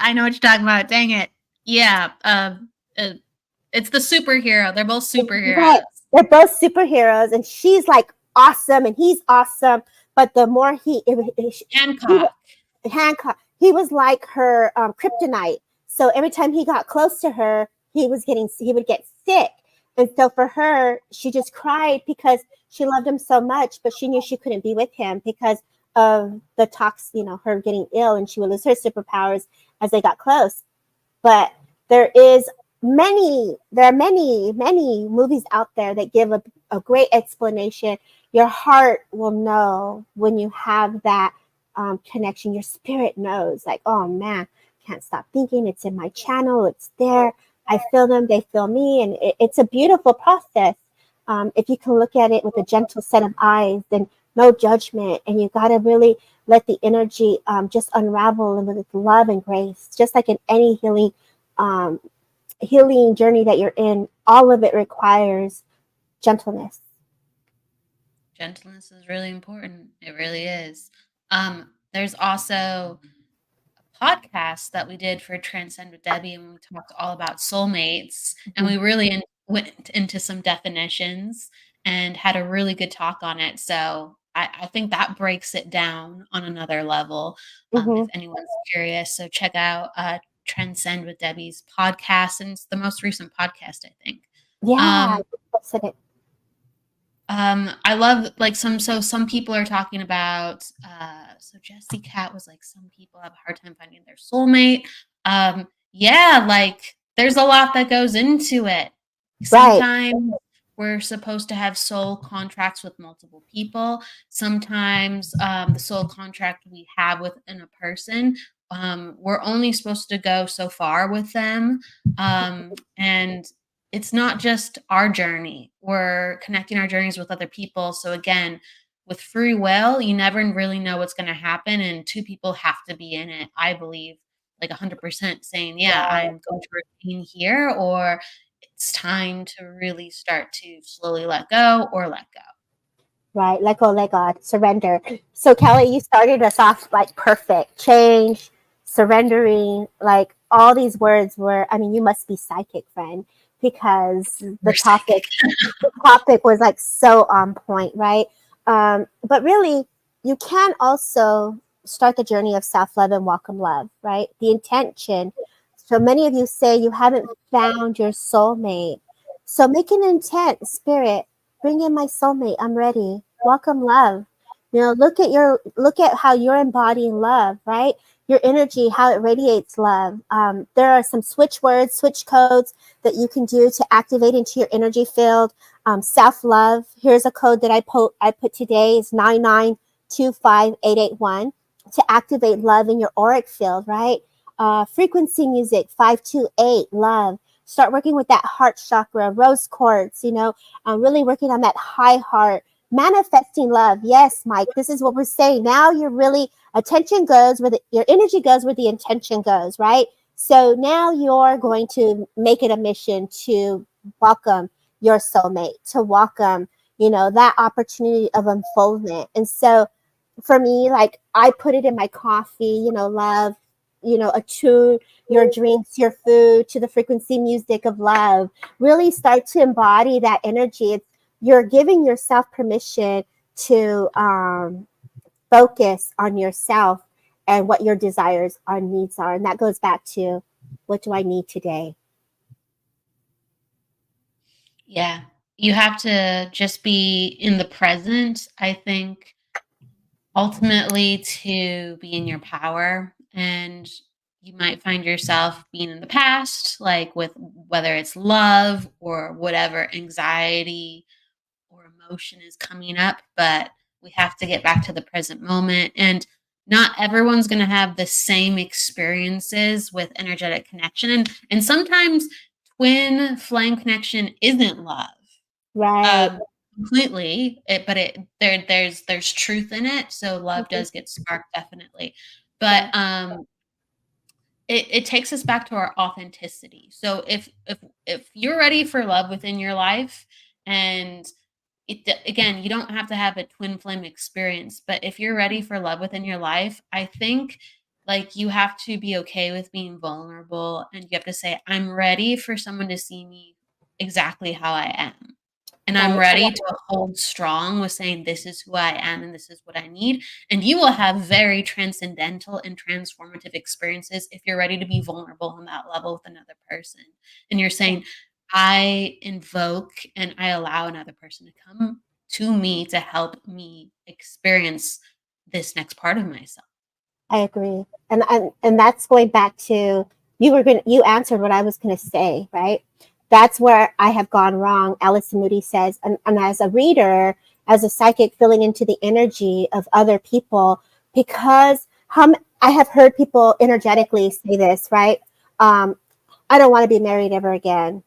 I know what you're talking about. Dang it. Yeah. Uh, it's the superhero. They're both Right. superheroes. They're both superheroes, and she's like awesome, and he's awesome. But the more he Hancock. Hancock, he was like her kryptonite. So every time he got close to her, he would get sick. And so for her, she just cried because she loved him so much, but she knew she couldn't be with him because of the talks, her getting ill, and she would lose her superpowers as they got close. But there is there are many movies out there that give a great explanation. Your heart will know when you have that connection. Your spirit knows, like, oh man, can't stop thinking. It's in my channel. It's there. I feel them. They feel me, and it's a beautiful process. If you can look at it with a gentle set of eyes, then no judgment, and you got to really let the energy just unravel and with love and grace, just like in any um, healing journey that you're in. All of it requires gentleness. Gentleness is really important. It really is. There's also a podcast that we did for Transcend with Debbie, and we talked all about soulmates, and we really went into some definitions and had a really good talk on it. So I think that breaks it down on another level. If Mm-hmm. anyone's curious, so check out Transcend with Debbie's podcast, and it's the most recent podcast, I think. Yeah, Um, that's it. I love like some people are talking about so Jesse Cat was like some people have a hard time finding their soulmate. Yeah, like there's a lot that goes into it. Right. Sometimes we're supposed to have soul contracts with multiple people. Sometimes the soul contract we have within a person, we're only supposed to go so far with them. And it's not just our journey. We're connecting our journeys with other people. So again, with free will, you never really know what's going to happen, and two people have to be in it. I believe, like 100%, saying, "Yeah, Right. I'm going to remain here," or it's time to really start to slowly let go or let go. Right. Let go, let God, surrender. So, Kelly, you started us off like perfect change, surrendering, like all these words were, I mean, you must be psychic, friend, because We're psychic. the topic was like so on point, right? But really, you can also start the journey of self love and welcome love, right? The intention. So many of you say you haven't found your soulmate. So make an intent, spirit, bring in my soulmate. I'm ready. Welcome love. Look at how you're embodying love, right? Your energy, how it radiates love. There are some switch words, switch codes that you can do to activate into your energy field. Self love. Here's a code that I put today is 9925881 to activate love in your auric field, right? Frequency music 528 love. Start working with that heart chakra, rose quartz. Really working on that high heart. Manifesting love. Yes, Mike. This is what we're saying. Now you're really attention goes where your energy goes where the intention goes, right? So now you're going to make it a mission to welcome your soulmate, to welcome, that opportunity of unfoldment. And so for me, like I put it in my coffee, love, attune your drinks, your food to the frequency music of love. Really start to embody that energy. You're giving yourself permission to focus on yourself and what your desires or needs are. And that goes back to, what do I need today? Yeah. You have to just be in the present, I think, ultimately to be in your power. And you might find yourself being in the past, like with whether it's love or whatever anxiety or emotion is coming up, but we have to get back to the present moment. And not everyone's going to have the same experiences with energetic connection. And sometimes twin flame connection isn't love. Right. Um, completely, there's truth in it, so love Mhm. does get sparked, definitely. Yeah. But, it takes us back to our authenticity. So if you're ready for love within your life, and again, you don't have to have a twin flame experience, but if you're ready for love within your life, I think like you have to be okay with being vulnerable, and you have to say, I'm ready for someone to see me exactly how I am. And I'm Right. ready to hold strong with saying, this is who I am and this is what I need. And you will have very transcendental and transformative experiences if you're ready to be vulnerable on that level with another person. And you're saying, I invoke and I allow another person to come to me to help me experience this next part of myself. I agree. And that's going back to you answered what I was gonna say, right? That's where I have gone wrong. Alison Moody says, and as a reader, as a psychic feeling into the energy of other people, because I have heard people energetically say this, right? I don't want to be married ever again.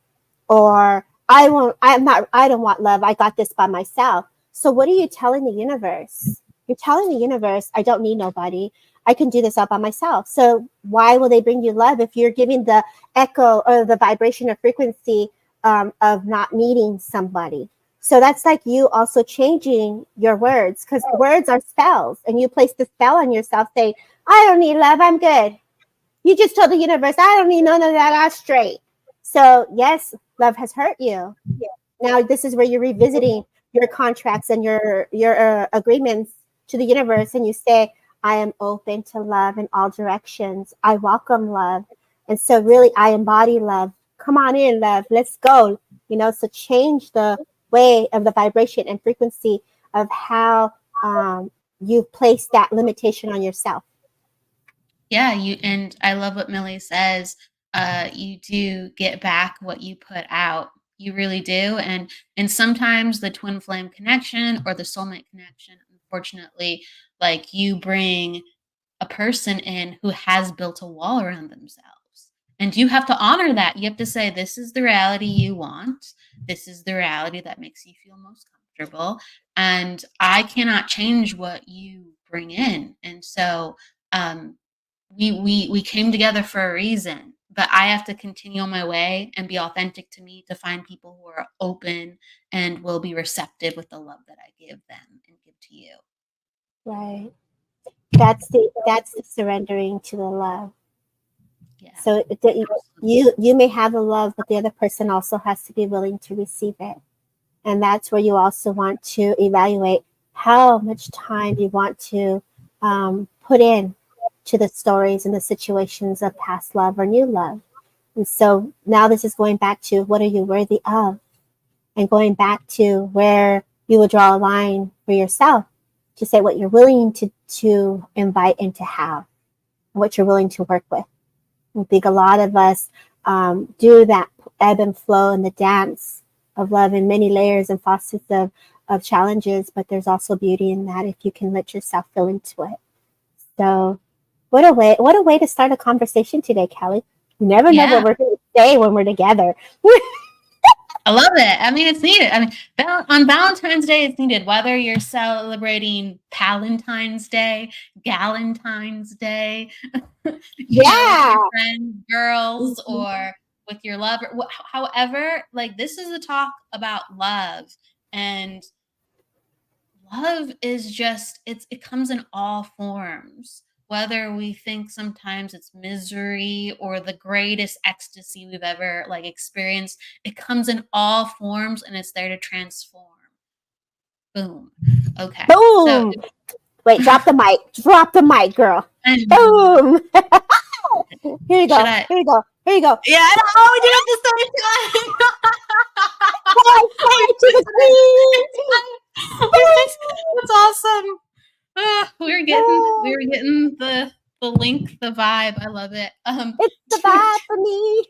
Or I don't want love. I got this by myself. So what are you telling the universe? You're telling the universe, I don't need nobody. I can do this all by myself. So why will they bring you love if you're giving the echo or the vibration or frequency of not needing somebody? So that's like you also changing your words, because words are spells, and you place the spell on yourself saying, I don't need love, I'm good. You just told the universe, I don't need none of that, I'm straight. So yes, love has hurt you. Now this is where you're revisiting your contracts and your agreements to the universe, and you say, I am open to love in all directions. I welcome love. And so really I embody love. Come on in, love. Let's go. So change the way of the vibration and frequency of how you've placed that limitation on yourself. Yeah, and I love what Millie says. You do get back what you put out. You really do. And sometimes the twin flame connection or the soulmate connection, unfortunately, like you bring a person in who has built a wall around themselves. And you have to honor that. You have to say, this is the reality you want. This is the reality that makes you feel most comfortable. And I cannot change what you bring in. And so we came together for a reason, but I have to continue on my way and be authentic to me to find people who are open and will be receptive with the love that I give them and give to you. Right. That's the surrendering to the love. Yeah. So you may have the love, but the other person also has to be willing to receive it. And that's where you also want to evaluate how much time you want to put in to the stories and the situations of past love or new love. And so now this is going back to, what are you worthy of? And going back to where you will draw a line for yourself to say what you're willing to invite and to have, what you're willing to work with. I think a lot of us do that ebb and flow in the dance of love in many layers and facets of challenges, but there's also beauty in that if you can let yourself feel into it. So what a way to start a conversation today, Kelly. You never know what we're going to say when we're together. I love it. I mean, it's needed. I mean, on Valentine's Day, it's needed. Whether you're celebrating Palentine's Day, Galentine's Day, with your friends, girls, or with your lover. However, like, this is a talk about love, and love is just it comes in all forms. Whether we think sometimes it's misery or the greatest ecstasy we've ever like experienced, it comes in all forms and it's there to transform. Boom. Okay. Boom. So, wait, drop the mic. Drop the mic, girl. Boom. Here you go. Here you go. Here you go. Yeah, I know. We did it at the same time. That's awesome. We were getting the link, the vibe. I love it. It's the vibe for me.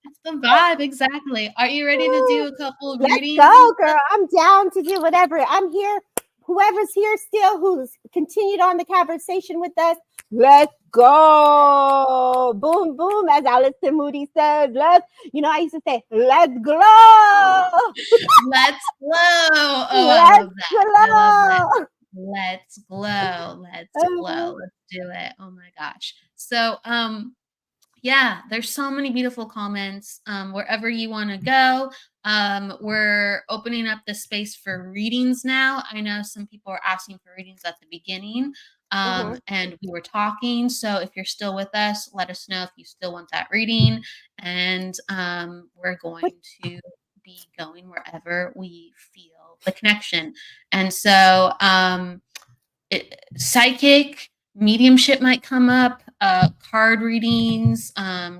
It's the vibe, exactly. Are you ready to do a couple of readings? Let's go, girl. I'm down to do whatever. I'm here. Whoever's here still, who's continued on the conversation with us, let's go. Boom, boom, as Alison Moody says. I used to say, let's glow. Let's glow. Oh, let's I love that. Let's glow. Let's glow. Let's do it. Oh my gosh. So, Yeah, there's so many beautiful comments. Wherever you want to go, we're opening up the space for readings now. I know some people are asking for readings at the beginning, Mhm. and we were talking. So if you're still with us, let us know if you still want that reading, and we're going to be going wherever we feel the connection. And so, psychic mediumship might come up, card readings,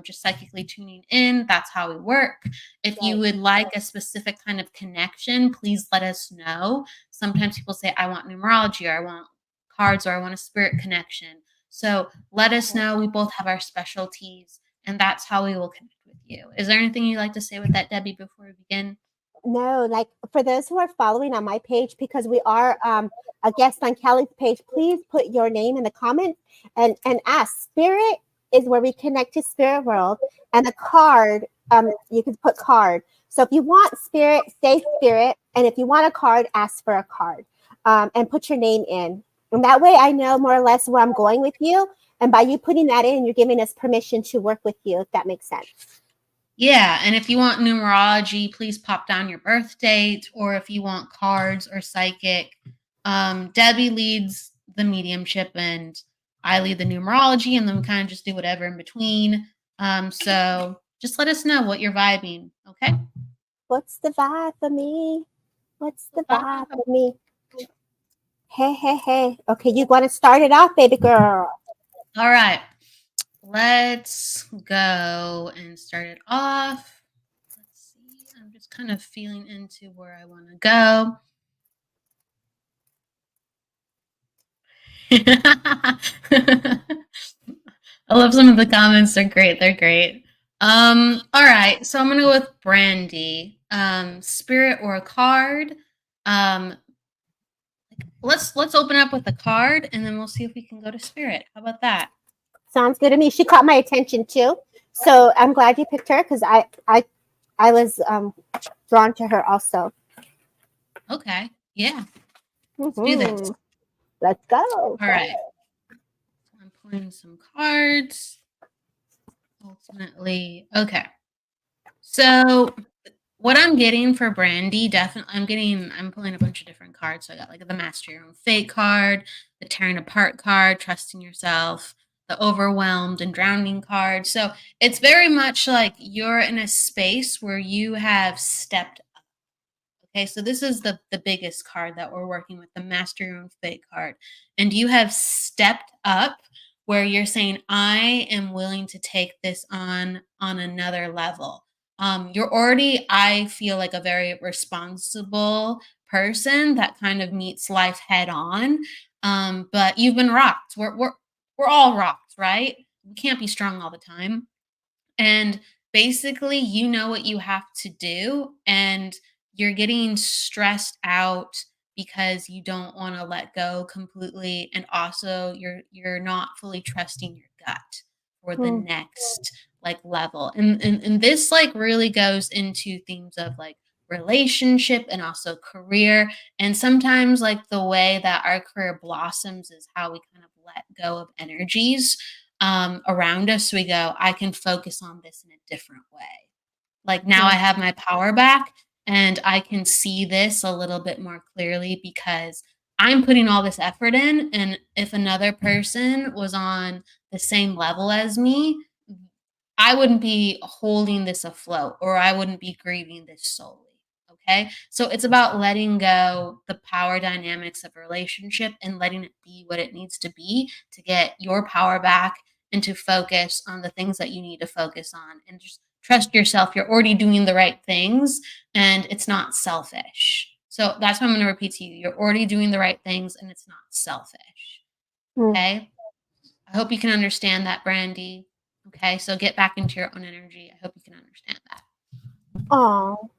just psychically tuning in. That's how we work. If you Right. would like a specific kind of connection, please let us know. Sometimes people say, I want numerology, or I want cards, or I want a spirit connection. So let us know. We both have our specialties, and that's how we will connect with you. Is there anything you'd like to say with that, Debbie, before we begin? No, like for those who are following on my page, because we are a guest on Kelly's page, please put your name in the comments and ask. Spirit is where we connect to spirit world, and a card, you can put card. So if you want spirit, say spirit, and if you want a card, ask for a card, and put your name in. And that way I know more or less where I'm going with you. And by you putting that in, you're giving us permission to work with you, if that makes sense. Yeah, and if you want numerology, please pop down your birth date, or if you want cards or psychic, Debbie leads the mediumship and I lead the numerology, and then we kind of just do whatever in between. So just let us know what you're vibing, okay? What's the vibe for me? What's the vibe for me? Hey, hey, hey. Okay, you want to start it off, baby girl. All right, let's go and start it off. Let's see, I'm just kind of feeling into where I want to go. I love some of the comments. They're great. They're great. All right. So I'm gonna go with Brandy. Spirit or a card. Um, let's open up with a card, and then we'll see if we can go to spirit. How about that? Sounds good to me. She caught my attention too. So I'm glad you picked her because I was drawn to her also. Okay. Yeah. Let's do this. Let's go. All right. I'm pulling some cards. Ultimately, okay. So what I'm getting for Brandy, definitely, I'm pulling a bunch of different cards. So I got like the Master Your Own Fate card, the Tearing Apart card, Trusting Yourself, the Overwhelmed and Drowning card. So it's very much like you're in a space where you have stepped up. Okay, so this is the biggest card that we're working with, the Master Your Own Fate card. And you have stepped up where you're saying, I am willing to take this on another level. You're already, I feel like, a very responsible person that kind of meets life head on. But you've been rocked. We're all rocked, right? We can't be strong all the time. And basically, you know what you have to do, and you're getting stressed out because you don't want to let go completely, and also you're not fully trusting your gut for the next like level. And this like really goes into themes of like relationship and also career. And sometimes like the way that our career blossoms is how we kind of let go of energies around us. So we go, I can focus on this in a different way. Like now I have my power back, and I can see this a little bit more clearly because I'm putting all this effort in. And if another person was on the same level as me, I wouldn't be holding this afloat, or I wouldn't be grieving this solely. Okay. So it's about letting go the power dynamics of a relationship and letting it be what it needs to be to get your power back and to focus on the things that you need to focus on, and just trust yourself. You're already doing the right things, and it's not selfish. So that's what I'm going to repeat to you. You're already doing the right things, and it's not selfish. Okay. I hope you can understand that, Brandy. Okay, so get back into your own energy. I hope you can understand that. Oh,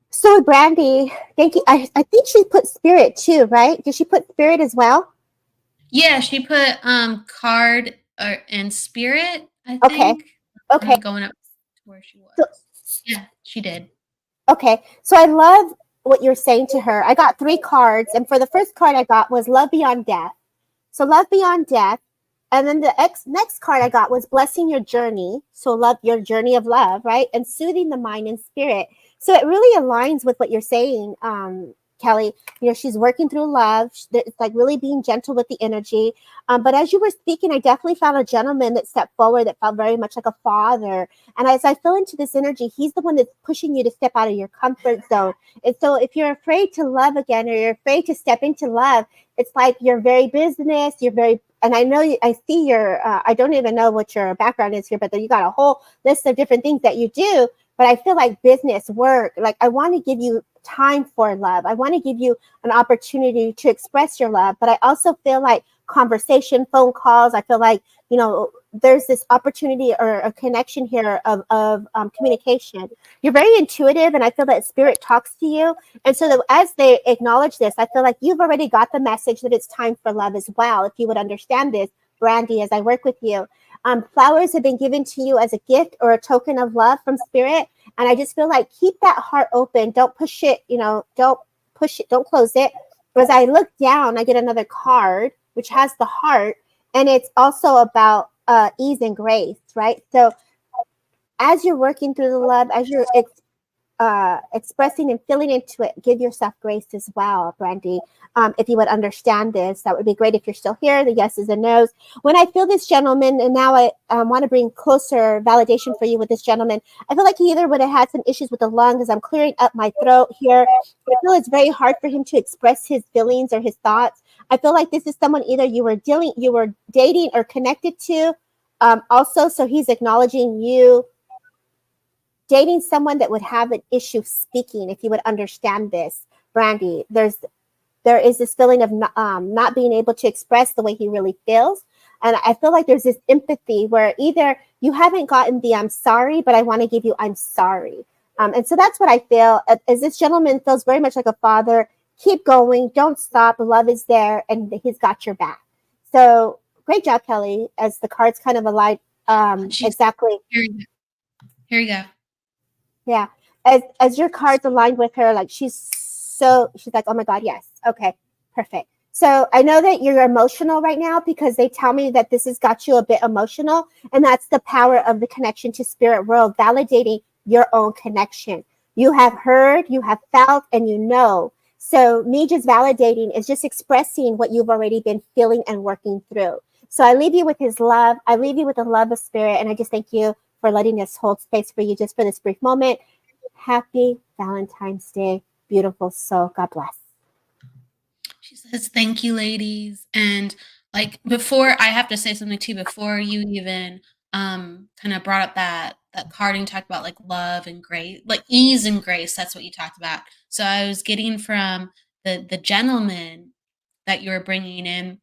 so Brandy, thank you. I think she put spirit too, right? Did she put spirit as well? Yeah, she put card and spirit, I Okay. think. Okay. I'm going up to where she was. So, Yeah, she did. okay. So I love what you're saying to her. I got 3 cards, and for the first card I got was Love Beyond Death. So Love Beyond Death And then the next card I got was blessing your journey. So love your journey of love, right? And soothing the mind and spirit. So it really aligns with what you're saying, Kelly. You know, she's working through love. It's like really being gentle with the energy. But as you were speaking, I definitely found a gentleman that stepped forward that felt very much like a father. And as I fell into this energy, he's the one that's pushing you to step out of your comfort zone. And so if you're afraid to love again, or you're afraid to step into love, it's like you're very business, you're very, and I know, I see your, I don't even know what your background is here, but you got a whole list of different things that you do. But I feel like business, work, like I want to give you time for love. I want to give you an opportunity to express your love. But I also feel like conversation, phone calls, I feel like, you know, there's this opportunity or a connection here of communication. You're very intuitive, and I feel that spirit talks to you. And so that as they acknowledge this, I feel like you've already got the message that it's time for love as well. If you would understand this, Brandy, as I work with you. Flowers have been given to you as a gift or a token of love from spirit. And I just feel like keep that heart open. Don't push it, you know, don't push it, don't close it. As I look down, I get another card, which has the heart. And it's also about ease and grace, right? So as you're working through the love, as you're expressing and feeling into it, give yourself grace as well, Brandy. If you would understand this, that would be great. If you're still here, the yeses and nos. When I feel this gentleman, and now I want to bring closer validation for you with this gentleman, I feel like he either would have had some issues with the lungs. I'm clearing up my throat here. I feel it's very hard for him to express his feelings or his thoughts. I feel like this is someone either you were dating or connected to. Also, so he's acknowledging you dating someone that would have an issue speaking. If you would understand this, Brandy, there is this feeling of not being able to express the way he really feels. And I feel like there's this empathy where either you haven't gotten the I'm sorry, but I want to give you I'm sorry. And so that's what I feel. As this gentleman feels very much like a father. Keep going. Don't stop. Love is there, and he's got your back. So great job, Kelly, as the cards kind of align exactly. Here you go. Yeah. As your cards aligned with her, like she's like, oh my God, yes. Okay, perfect. So I know that you're emotional right now because they tell me that this has got you a bit emotional, and that's the power of the connection to spirit world, validating your own connection. You have heard, you have felt, and you know. So me just validating is just expressing what you've already been feeling and working through. So I leave you with his love. I leave you with the love of spirit, and I just thank you for letting us hold space for you just for this brief moment. Happy Valentine's Day, beautiful soul. God bless. She says, thank you, ladies. And like before, I have to say something too, before you even kind of brought up that card and talked about like love and grace, like ease and grace. That's what you talked about. So I was getting from the gentleman that you were bringing in,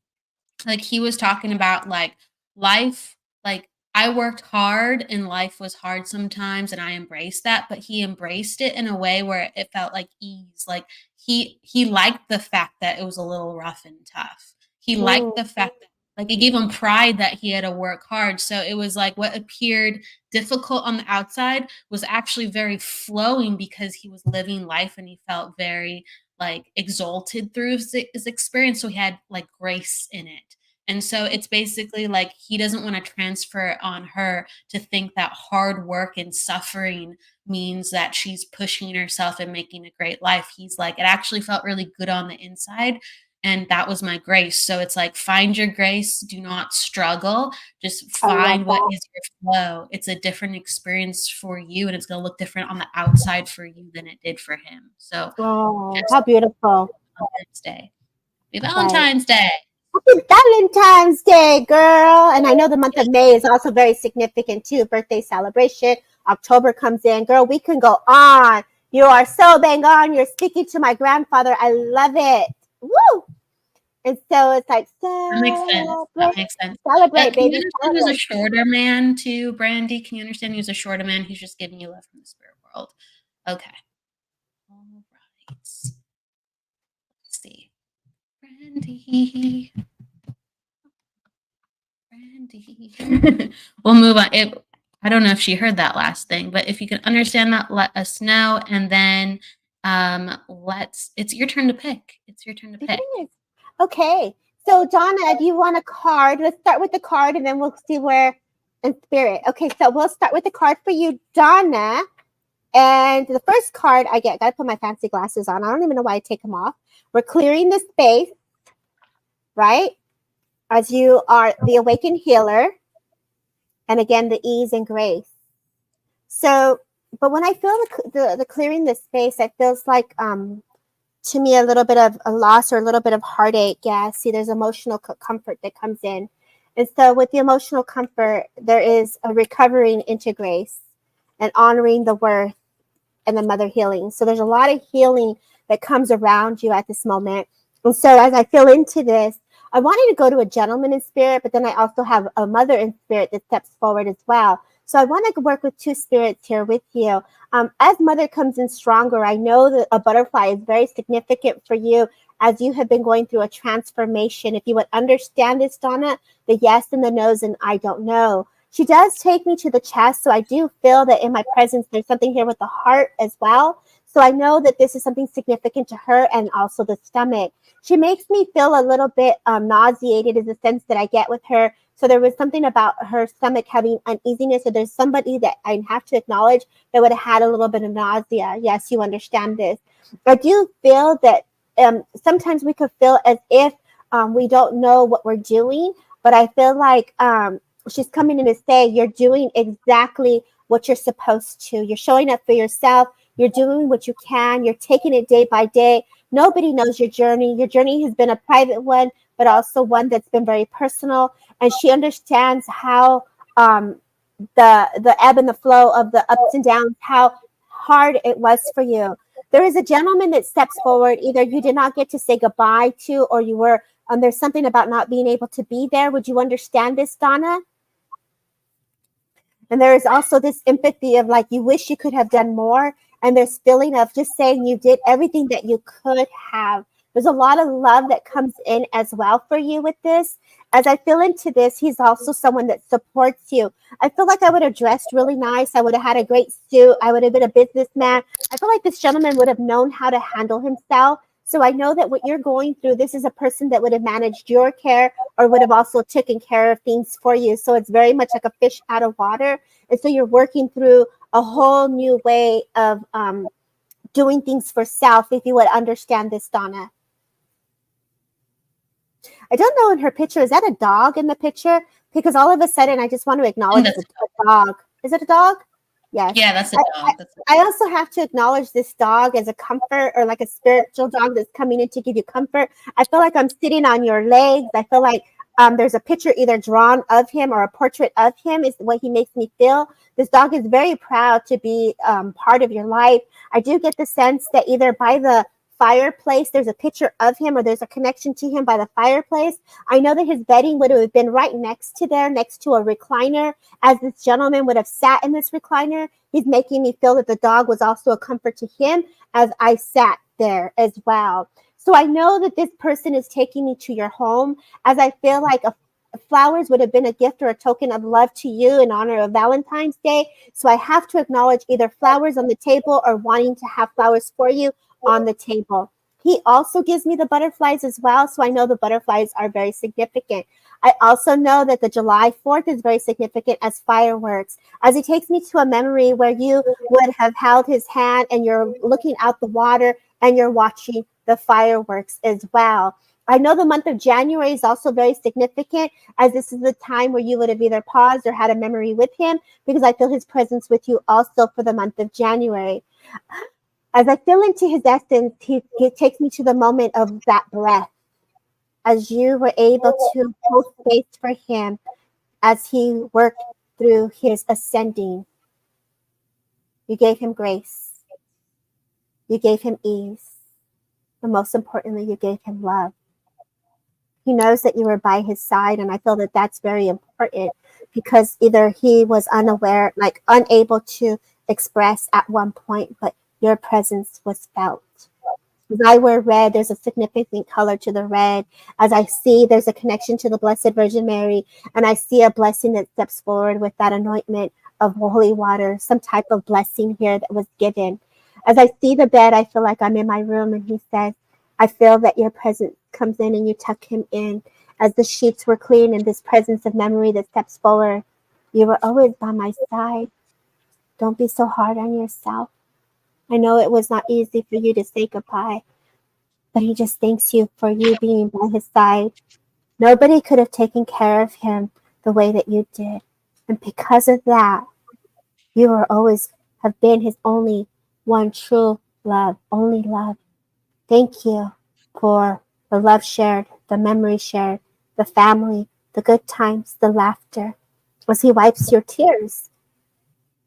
like he was talking about like life, like I worked hard and life was hard sometimes and I embraced that, but he embraced it in a way where it felt like ease. Like he liked the fact that it was a little rough and tough. He liked the fact that like it gave him pride that he had to work hard. So it was like what appeared difficult on the outside was actually very flowing because he was living life and he felt very like exalted through his experience. So he had like grace in it. And so it's basically like he doesn't want to transfer it on her to think that hard work and suffering means that she's pushing herself and making a great life. He's like, it actually felt really good on the inside. And that was my grace. So it's like, find your grace. Do not struggle. Just find what is your flow. It's a different experience for you. And it's going to look different on the outside for you than it did for him. So how beautiful. Valentine's Day. Happy Valentine's Day. Happy Valentine's Day, girl. And I know the month of May is also very significant too. Birthday celebration. October comes in. Girl, we can go on. You are so bang on. You're speaking to my grandfather. I love it. Woo! And so it's like, that makes sense. That makes sense. Celebrate, Can baby. you understand he was a shorter man too, Brandy? Can you understand he was a shorter man? He's just giving you love from the spirit world. Okay. All right. Let's see. Brandy. We'll move on. I don't know if she heard that last thing, but if you can understand that, let us know. And then it's your turn to pick. It's your turn to pick. Okay. So Donna, do you want a card? Let's start with the card and then we'll see where in spirit. Okay, so we'll start with the card for you, Donna. And the first card I get, gotta put my fancy glasses on. I don't even know why I take them off. We're clearing the space, right? As you are the awakened healer. And again, the ease and grace. So, but when I feel the clearing the space, it feels like to me a little bit of a loss or a little bit of heartache. Yeah, see, there's emotional comfort that comes in. And so with the emotional comfort, there is a recovering into grace and honoring the worth and the mother healing. So there's a lot of healing that comes around you at this moment. And so as I feel into this, I wanted to go to a gentleman in spirit, but then I also have a mother in spirit that steps forward as well. So I want to work with two spirits here with you. As mother comes in stronger, I know that a butterfly is very significant for you as you have been going through a transformation. If you would understand this, Donna, the yes and the no's and I don't know. She does take me to the chest, so I do feel that in my presence, there's something here with the heart as well. So I know that this is something significant to her and also the stomach. She makes me feel a little bit nauseated in the sense that I get with her. So there was something about her stomach having uneasiness. So there's somebody that I have to acknowledge that would have had a little bit of nausea. Yes, you understand this. I do feel that sometimes we could feel as if we don't know what we're doing, but I feel like she's coming in to say you're doing exactly what you're supposed to. You're showing up for yourself. You're doing what you can. You're taking it day by day. Nobody knows your journey. Your journey has been a private one, but also one that's been very personal. And she understands how the ebb and the flow of the ups and downs, how hard it was for you. There is a gentleman that steps forward. Either you did not get to say goodbye to, or you were, there's something about not being able to be there. Would you understand this, Donna? And there is also this empathy of like, you wish you could have done more. And there's feeling of just saying you did everything that you could have. There's a lot of love that comes in as well for you with this. As I feel into this, he's also someone that supports you. I feel like I would have dressed really nice. I would have had a great suit. I would have been a businessman. I feel like this gentleman would have known how to handle himself. So I know that what you're going through, this is a person that would have managed your care or would have also taken care of things for you. So it's very much like a fish out of water. And so you're working through a whole new way of doing things for self, if you would understand this, Donna. I don't know in her picture, is that a dog in the picture? Because all of a sudden I just want to acknowledge the dog. Is it a dog? Yes. Yeah, that's a dog. I also have to acknowledge this dog as a comfort or like a spiritual dog that's coming in to give you comfort. I feel like I'm sitting on your legs. I feel like there's a picture either drawn of him or a portrait of him is what he makes me feel. This dog is very proud to be part of your life. I do get the sense that either by the fireplace, there's a picture of him or there's a connection to him by the fireplace. I know that his bedding would have been right next to there, next to a recliner, as this gentleman would have sat in this recliner. He's making me feel that the dog was also a comfort to him as I sat there as well. So I know that this person is taking me to your home, as I feel like flowers would have been a gift or a token of love to you in honor of Valentine's Day. So I have to acknowledge either flowers on the table or wanting to have flowers for you on the table. He also gives me the butterflies as well. So I know the butterflies are very significant. I also know that the July 4th is very significant as fireworks, as he takes me to a memory where you would have held his hand and you're looking out the water and you're watching the fireworks as well. I know the month of January is also very significant, as this is the time where you would have either paused or had a memory with him, because I feel his presence with you also for the month of January. As I feel into his essence, he takes me to the moment of that breath, as you were able to hold space for him as he worked through his ascending. You gave him grace. You gave him ease. And most importantly, you gave him love. He knows that you were by his side, and I feel that that's very important, because either he was unaware, like unable to express at one point, but your presence was felt. As I wear red, there's a significant color to the red. As I see, there's a connection to the Blessed Virgin Mary, and I see a blessing that steps forward with that anointment of holy water, some type of blessing here that was given. As I see the bed, I feel like I'm in my room, and he says, I feel that your presence comes in and you tuck him in. as the sheets were clean in this presence of memory that steps forward. You were always by my side. Don't be so hard on yourself. I know it was not easy for you to say goodbye, but he just thanks you for you being by his side. Nobody could have taken care of him the way that you did. And because of that, you will always have been his only one true love, only love. Thank you for the love shared, the memory shared, the family, the good times, the laughter. As he wipes your tears,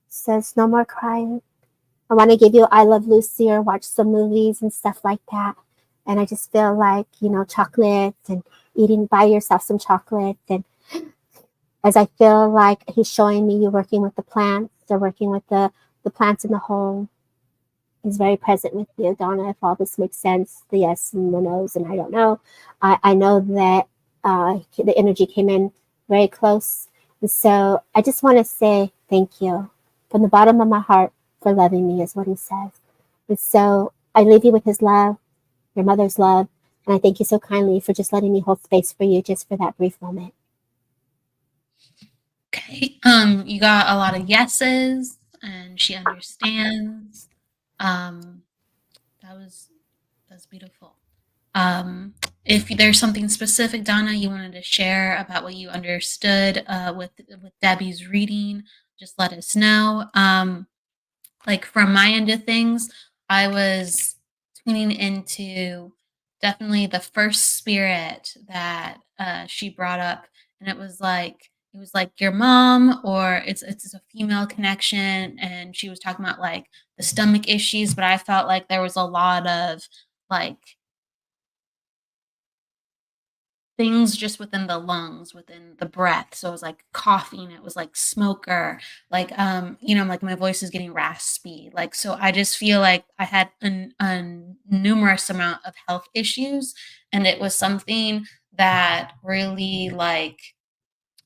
says, no more crying. I want to give you I Love Lucy or watch some movies and stuff like that. And I just feel like, chocolates and eating by yourself some chocolates. And as I feel like he's showing me you working with the plants or working with the plants in the home. He's very present with you, Donna, if all this makes sense, the yes and the no's, and I don't know. I know that the energy came in very close. And so I just want to say thank you from the bottom of my heart for loving me, is what he says. And so I leave you with his love, your mother's love, and I thank you so kindly for just letting me hold space for you just for that brief moment. Okay. You got a lot of yeses, and she understands. That's beautiful. If there's something specific, Donna, you wanted to share about what you understood with Debbie's reading, just let us know. Like from my end of things, I was tuning into definitely the first spirit that she brought up, and it was like your mom, or it's a female connection, and she was talking about like the stomach issues, but I felt like there was a lot of like things just within the lungs, within the breath. So it was like coughing, it was like smoker, like like my voice is getting raspy. Like, so I just feel like I had a numerous amount of health issues, and it was something that really like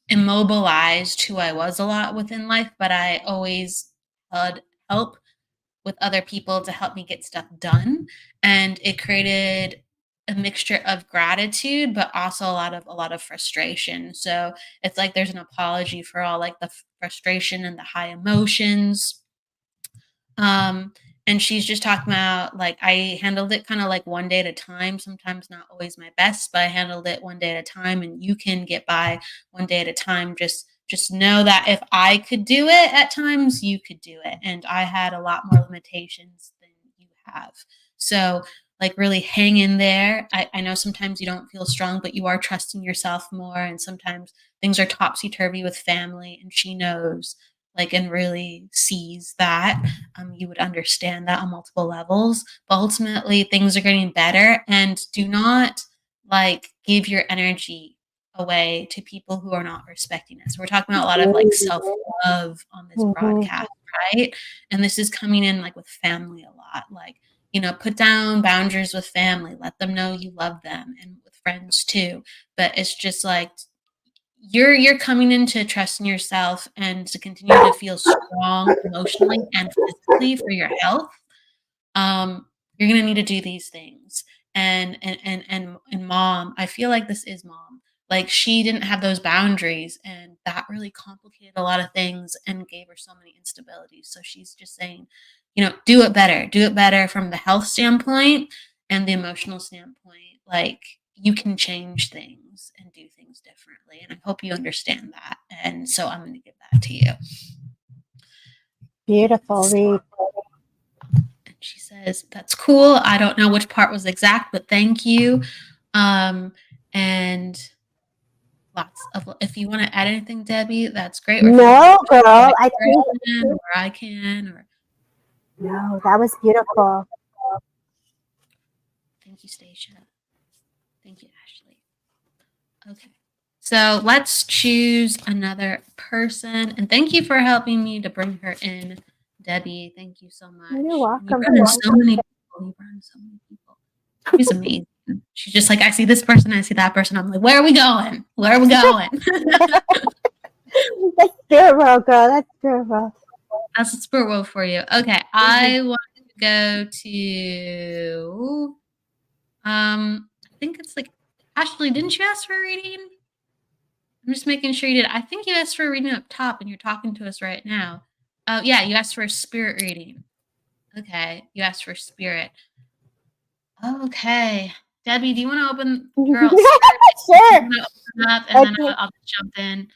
immobilized who I was a lot within life, but I always had help with other people to help me get stuff done, and it created a mixture of gratitude but also a lot of frustration. So it's like there's an apology for all like the frustration and the high emotions. um and she's just talking about like I handled it kind of like one day at a time, sometimes not always my best, but I handled it one day at a time, and you can get by one day at a time. Just know that if I could do it at times, you could do it, and I had a lot more limitations than you have. So like really hang in there. I know sometimes you don't feel strong, but you are trusting yourself more, and sometimes things are topsy-turvy with family, and she knows like and really sees that. You would understand that on multiple levels, but ultimately things are getting better, and do not like give your energy away to people who are not respecting us. We're talking about a lot of like self-love on this broadcast, right? And this is coming in like with family a lot, like put down boundaries with family, let them know you love them, and with friends too. But it's just like you're coming into trusting yourself and to continue to feel strong emotionally and physically for your health. You're gonna need to do these things. And mom, I feel like this is mom. Like she didn't have those boundaries, and that really complicated a lot of things and gave her so many instabilities. So she's just saying, do it better. Do it better from the health standpoint and the emotional standpoint. Like you can change things and do things differently. And I hope you understand that. And so I'm gonna give that to you. Beautiful read. And she says, that's cool. I don't know which part was exact, but thank you. And lots of, if you want to add anything, Debbie, that's great. Or No, girl, I think or I can, or no, that was beautiful. thank you, Stacia. Thank you, Ashley. Okay. So let's choose another person. And thank you for helping me to bring her in, Debbie. Thank you so much. You're welcome. You brought in so many people. She's amazing. She's just like, I see this person, I see that person. I'm like, where are we going? Where are we going? That's spirit world, girl. That's spirit world. That's a spirit world for you. Okay. I want to go to I think it's like Ashley, didn't you ask for a reading? I'm just making sure you did. I think you asked for a reading up top and you're talking to us right now. Oh, yeah, you asked for a spirit reading. Okay, you asked for spirit. Okay. Debbie, do you want to open, girl, spirit? Sure. I'm going to open up and then Okay. I'll just jump in.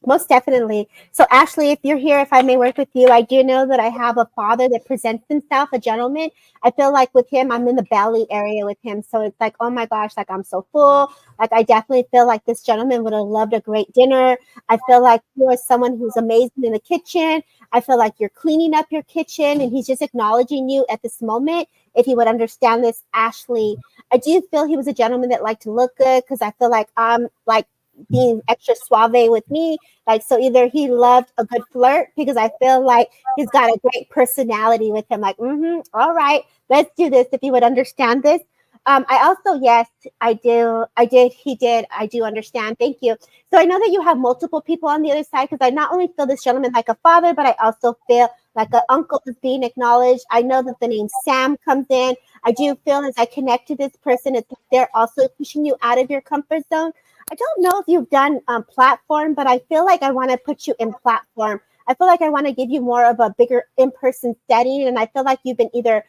Most definitely. So, Ashley, if you're here, if I may work with you, I do know that I have a father that presents himself, a gentleman. I feel like with him, I'm in the belly area with him. So it's like, oh my gosh, like I'm so full. Like I definitely feel like this gentleman would have loved a great dinner. I feel like you are someone who's amazing in the kitchen. I feel like you're cleaning up your kitchen and he's just acknowledging you at this moment. If you would understand this, Ashley, I do feel he was a gentleman that liked to look good because I feel like I'm like being extra suave with me. Like, so either he loved a good flirt because I feel like he's got a great personality with him. Like, all right, let's do this. If you would understand this. I also, yes, I do. I did. He did. I do understand. Thank you. So I know that you have multiple people on the other side because I not only feel this gentleman like a father, but I also feel like an uncle is being acknowledged. I know that the name Sam comes in. I do feel as I connect to this person, it's like they're also pushing you out of your comfort zone. I don't know if you've done platform, but I feel like I want to put you in platform. I feel like I want to give you more of a bigger in-person setting. And I feel like you've been either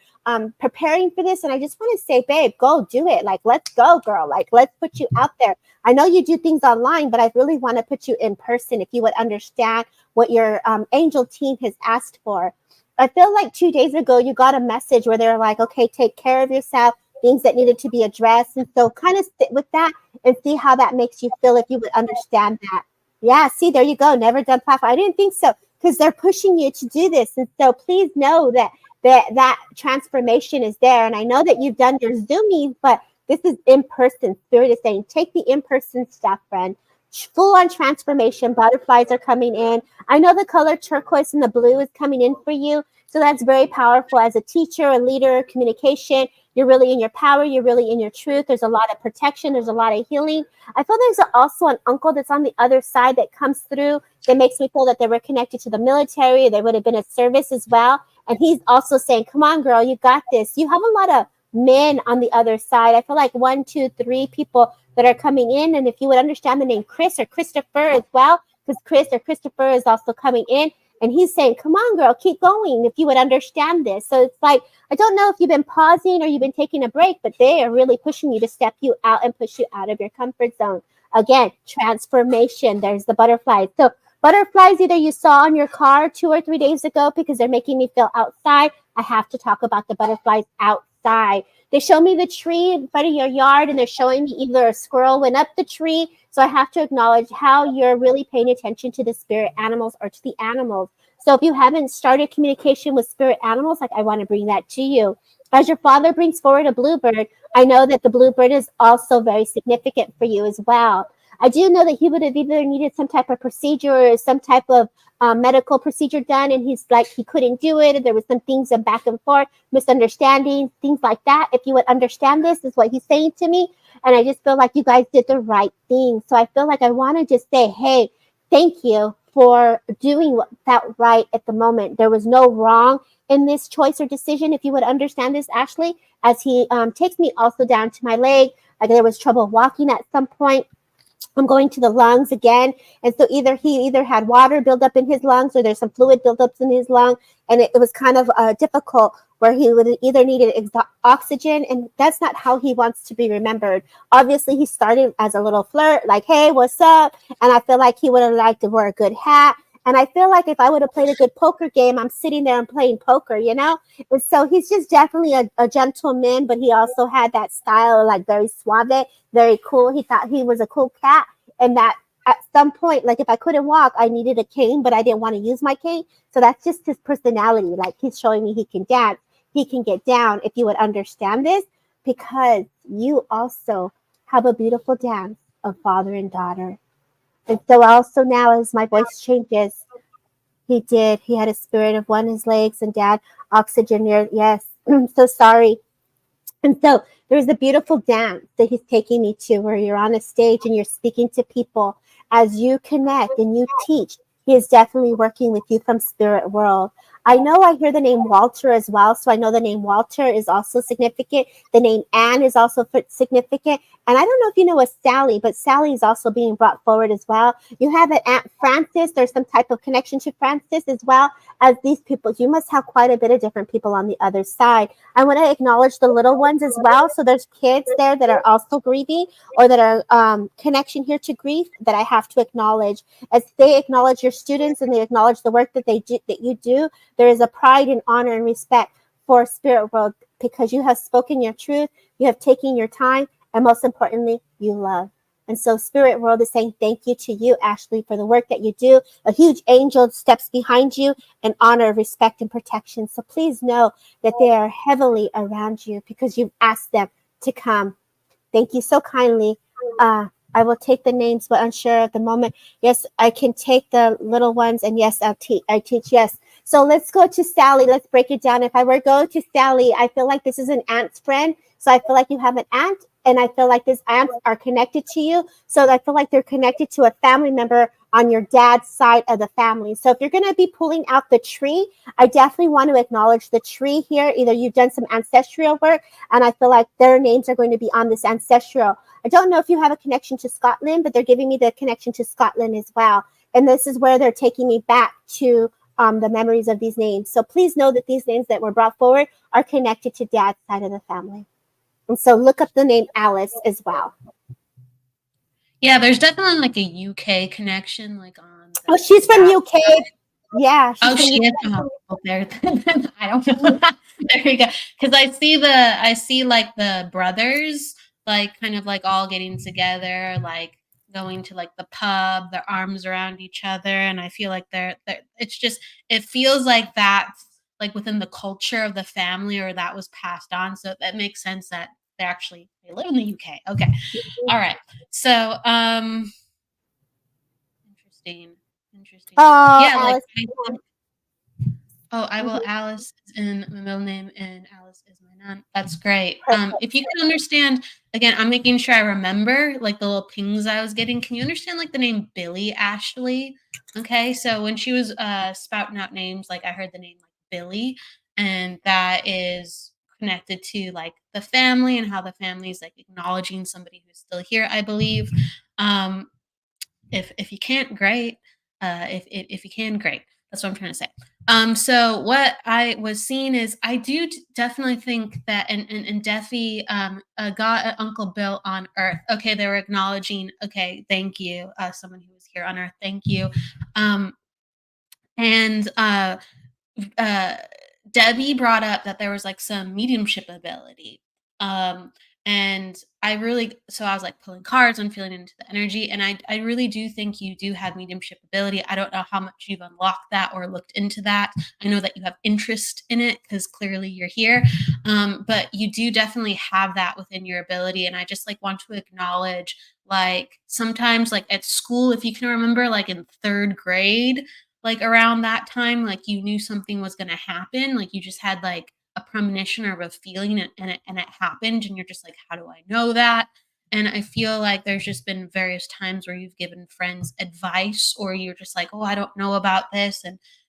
preparing for this. And I just want to say, babe, go do it. Like, let's go, girl. Like, let's put you out there. I know you do things online, but I really want to put you in person if you would understand what your angel team has asked for. I feel like 2 days ago, you got a message where they're like, okay, take care of yourself, things that needed to be addressed. And so kind of sit with that and see how that makes you feel if you would understand that. Yeah, see, there you go. Never done platform. I didn't think so because they're pushing you to do this. And so please know that transformation is there. And I know that you've done your Zoomies, but this is in person. Spirit is saying, take the in-person stuff, friend. Full on transformation. Butterflies are coming in. I know the color turquoise and the blue is coming in for you. So that's very powerful as a teacher, a leader, communication. You're really in your power. You're really in your truth. There's a lot of protection. There's a lot of healing. I feel there's also an uncle that's on the other side that comes through that makes me feel that they were connected to the military. They would have been a service as well. And he's also saying, come on, girl, you got this. You have a lot of men on the other side. I feel like 1, 2, 3 people that are coming in. And if you would understand the name Chris or Christopher as well, because Chris or Christopher is also coming in. And he's saying, come on, girl, keep going if you would understand this. So it's like, I don't know if you've been pausing or you've been taking a break, but they are really pushing you to step you out and push you out of your comfort zone. Again, transformation. There's the butterflies. So butterflies either you saw on your car 2 or 3 days ago because they're making me feel outside. I have to talk about the butterflies outside. They show me the tree in front of your yard and they're showing me either a squirrel went up the tree. So I have to acknowledge how you're really paying attention to the spirit animals or to the animals. So if you haven't started communication with spirit animals, like I want to bring that to you. As your father brings forward a bluebird, I know that the bluebird is also very significant for you as well. I do know that he would have either needed some type of procedure or some type of medical procedure done, and he's like, he couldn't do it. And there was some things of back and forth, misunderstandings, things like that. If you would understand this, is what he's saying to me. And I just feel like you guys did the right thing. So I feel like I want to just say, hey, thank you for doing what felt right at the moment. There was no wrong in this choice or decision. If you would understand this, Ashley, as he takes me also down to my leg, like there was trouble walking at some point. I'm going to the lungs again. And so he had water build up in his lungs or there's some fluid buildups in his lung. And it was kind of difficult where he would either needed oxygen. And that's not how he wants to be remembered. Obviously, he started as a little flirt, like, hey, what's up? And I feel like he would have liked to wear a good hat. And I feel like if I would have played a good poker game, I'm sitting there and playing poker, you know? And so he's just definitely a gentleman, but he also had that style, like very suave, very cool. He thought he was a cool cat. And that at some point, like if I couldn't walk, I needed a cane, but I didn't want to use my cane. So that's just his personality. Like he's showing me he can dance, he can get down, if you would understand this, because you also have a beautiful dance of father and daughter. And so also now as my voice changes, he had a spirit of one, his legs, and dad, oxygen near, yes, I'm so sorry. And so there's a beautiful dance that he's taking me to where you're on a stage and you're speaking to people as you connect and you teach. He is definitely working with you from spirit world. I know I hear the name Walter as well. So I know the name Walter is also significant. The name Anne is also significant. And I don't know if you know a Sally, but Sally is also being brought forward as well. You have an Aunt Frances. There's some type of connection to Frances as well as these people. You must have quite a bit of different people on the other side. I want to acknowledge the little ones as well. So there's kids there that are also grieving or that are connection here to grief that I have to acknowledge. As they acknowledge your students and they acknowledge the work that you do, there is a pride and honor and respect for spirit world because you have spoken your truth, you have taken your time, and most importantly, you love. And so spirit world is saying thank you to you, Ashley, for the work that you do. A huge angel steps behind you in honor, respect, and protection. So please know that they are heavily around you because you've asked them to come. Thank you so kindly. I will take the names, but unsure at the moment. Yes, I can take the little ones, and yes, I teach. Yes. So let's go to Sally. Let's break it down. If I were to go to Sally, I feel like this is an aunt's friend. So I feel like you have an aunt, and I feel like these aunts are connected to you. So I feel like they're connected to a family member on your dad's side of the family. So if you're going to be pulling out the tree, I definitely want to acknowledge the tree here. Either you've done some ancestral work, and I feel like their names are going to be on this ancestral. I don't know if you have a connection to Scotland, but they're giving me the connection to Scotland as well. And this is where they're taking me back to the memories of these names. So please know that these names that were brought forward are connected to dad's side of the family. And so look up the name Alice as well. Yeah, there's definitely like a UK connection, like on. Oh, she's from UK. Side. Yeah. Oh, she is. Oh, there. I don't know. There you go. Because I see like the brothers, like kind of like all getting together, like going to like the pub, their arms around each other, and I feel like they're it's just it feels like that's like within the culture of the family, or that was passed on. So that makes sense that they live in the UK. Okay. All right. So interesting. Oh, Yeah, Alice. I will. Alice is in my middle name, and Alice is my nun. That's great. If you can understand, again, I'm making sure I remember like the little pings I was getting. Can you understand like the name Billy Ashley? Okay, so when she was spouting out names, like I heard the name like Billy, and that is connected to like the family and how the family is like acknowledging somebody who's still here. I believe. If you can't, great. If you can, great. That's what I'm trying to say. So what I was seeing is I do definitely think that and Defi got Uncle Bill on Earth. Okay, they were acknowledging. Okay, thank you, someone who was here on Earth. Thank you, and Debbie brought up that there was like some mediumship ability. Um, and I was like pulling cards and feeling into the energy. And I really do think you do have mediumship ability. I don't know how much you've unlocked that or looked into that. I know that you have interest in it because clearly you're here. But you do definitely have that within your ability. And I just like want to acknowledge like sometimes like at school, if you can remember, like in third grade, like around that time, like you knew something was going to happen, like you just had like a premonition or a feeling and it happened and you're just like, how do I know that? And I feel like there's just been various times where you've given friends advice or you're just like, oh, I don't know about this,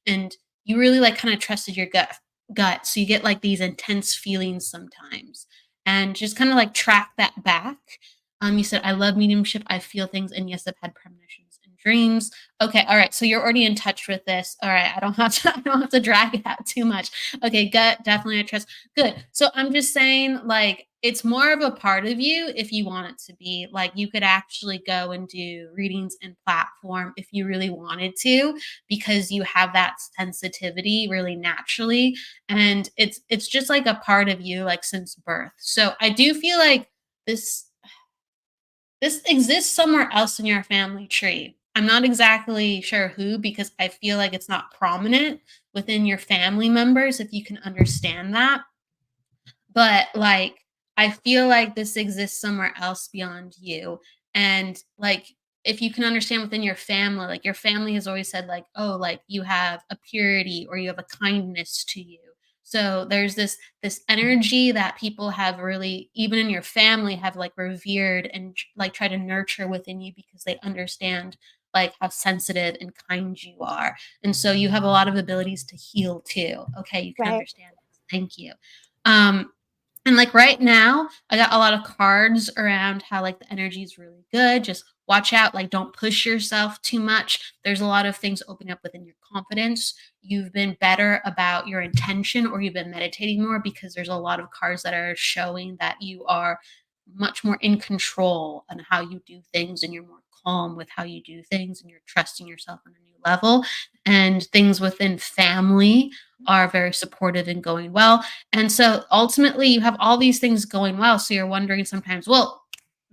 and you really like kind of trusted your gut, so you get like these intense feelings sometimes, and just kind of like track that back. You said I love mediumship, I feel things, and yes, I've had premonitions and dreams. Okay, all right. So you're already in touch with this. All right, I don't have to drag it out too much. Okay, gut, definitely I trust. Good. So I'm just saying, like, it's more of a part of you if you want it to be. Like, you could actually go and do readings in platform if you really wanted to, because you have that sensitivity really naturally, and it's just like a part of you, like since birth. So I do feel like this exists somewhere else in your family tree. I'm not exactly sure who, because I feel like it's not prominent within your family members, if you can understand that. But like, I feel like this exists somewhere else beyond you. And like, if you can understand within your family, like your family has always said, like, oh, like you have a purity or you have a kindness to you. So there's this energy that people have really, even in your family, have like revered and like try to nurture within you because they understand like how sensitive and kind you are. And so you have a lot of abilities to heal too. Okay, you can Right. understand this. Thank you. And like right now, I got a lot of cards around how like the energy is really good. Just watch out, like don't push yourself too much. There's a lot of things opening up within your confidence. You've been better about your intention, or you've been meditating more, because there's a lot of cards that are showing that you are much more in control on how you do things, and you're more calm with how you do things, and you're trusting yourself on a new level. And things within family are very supportive and going well. And so ultimately you have all these things going well. So you're wondering sometimes, well,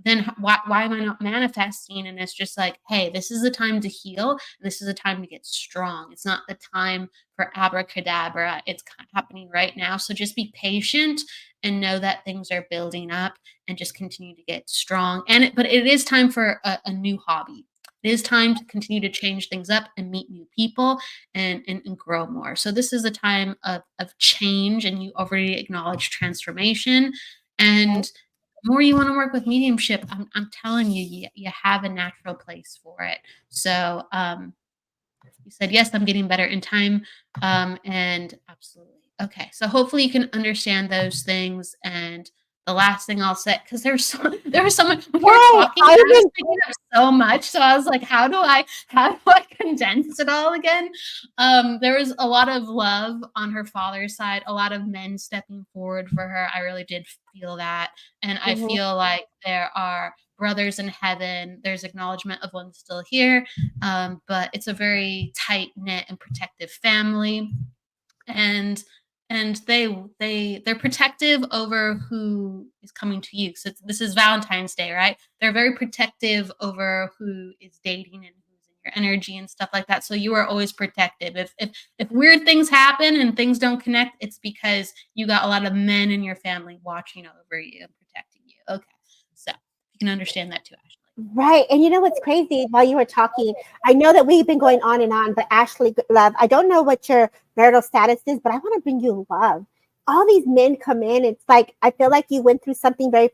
then why am I not manifesting? And it's just like, hey, this is the time to heal. This is the time to get strong. It's not the time for abracadabra. It's happening right now. So just be patient and know that things are building up, and just continue to get strong. But it is time for a new hobby. It is time to continue to change things up and meet new people, and grow more. So this is a time of change, and you already acknowledge transformation. And the more you want to work with mediumship, I'm telling you, you have a natural place for it. So you said, yes, I'm getting better in time. And absolutely. Okay. So hopefully you can understand those things. And the last thing I'll say, because there was so much when you were talking, I was picking up so much. So I was like, how do I condense it all again? There was a lot of love on her father's side, a lot of men stepping forward for her. I really did feel that. And I feel like there are brothers in heaven. There's acknowledgement of one still here. But it's a very tight knit and protective family. And they're protective over who is coming to you. So this is Valentine's Day, right? They're very protective over who is dating and who's in your energy and stuff like that. So you are always protective. If weird things happen and things don't connect, it's because you got a lot of men in your family watching over you and protecting you. Okay, so you can understand that too, Ashley. Right. And you know what's crazy? While you were talking, I know that we've been going on and on, but Ashley, love, I don't know what your marital status is, but I want to bring you love. All these men come in. It's like, I feel like you went through something very,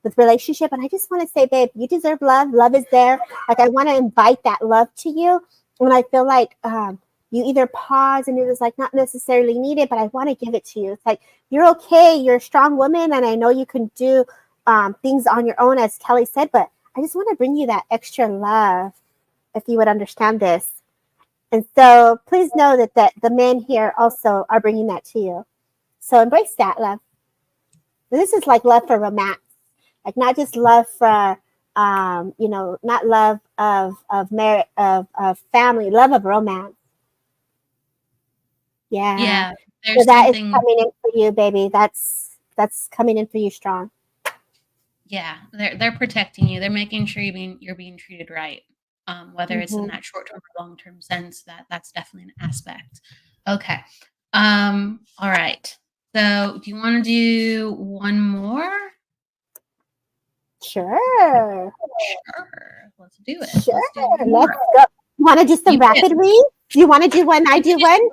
with relationship. And I just want to say, babe, you deserve love. Love is there. Like, I want to invite that love to you. And I feel like you either pause and it is like not necessarily needed, but I want to give it to you. It's like, you're okay. You're a strong woman. And I know you can do things on your own, as Kelly said, but I just want to bring you that extra love, if you would understand this. And so please know that the men here also are bringing that to you. So embrace that love. This is like love for romance, like not just love for, not love of merit, of family, love of romance. Yeah. Yeah. So that is coming in for you, baby. That's coming in for you strong. Yeah, they're protecting you. They're making sure you're being treated right. Whether it's in that short term or long term sense, that's definitely an aspect. Okay. All right. So do you want to do one more? Sure. Let's do it. Sure. Let's go. You want to do some rapid reads? Do you want to do one? I do one?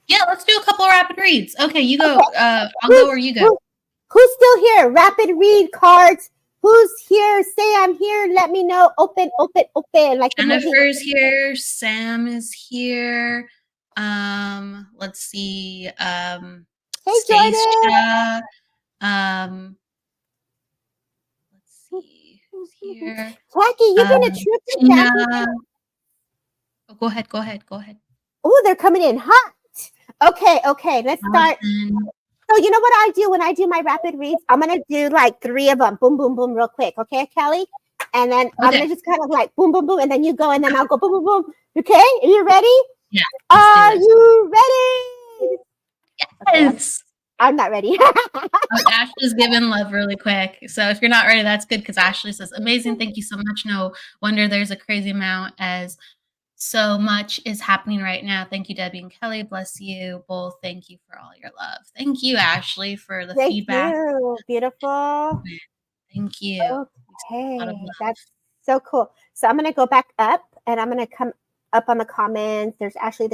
Yeah, let's do a couple of rapid reads. Okay, you go. Okay. I'll go or you go. Who's still here? Rapid read cards. Who's here? Say I'm here. Let me know. Open. Like Jennifer's here. Sam is here. Let's see. Hey, Stacia. Let's see who's here. Jackie, you've been a trooper, Jackie. Oh, go ahead. Oh, they're coming in hot. Okay. Let's start. So you know what I do when I do my rapid reads? I'm going to do like 3 of them. Boom, boom, boom, real quick. Okay, Kelly? And then I'm going to just kind of like boom, boom, boom. And then you go and then I'll go boom, boom, boom. Okay? Are you ready? Yeah. Are you ready? Yes. Okay, I'm not ready. Ashley's giving love really quick. So if you're not ready, that's good, because Ashley says, amazing. Thank you so much. No wonder there's a crazy amount, as so much is happening right now. Thank you, Debbie and Kelly. Bless you both. Thank you for all your love. Thank you, Ashley, for the feedback. Thank you. Beautiful. Thank you. Okay. That's so cool. So I'm going to go back up and I'm going to come up on the comments. There's Ashley.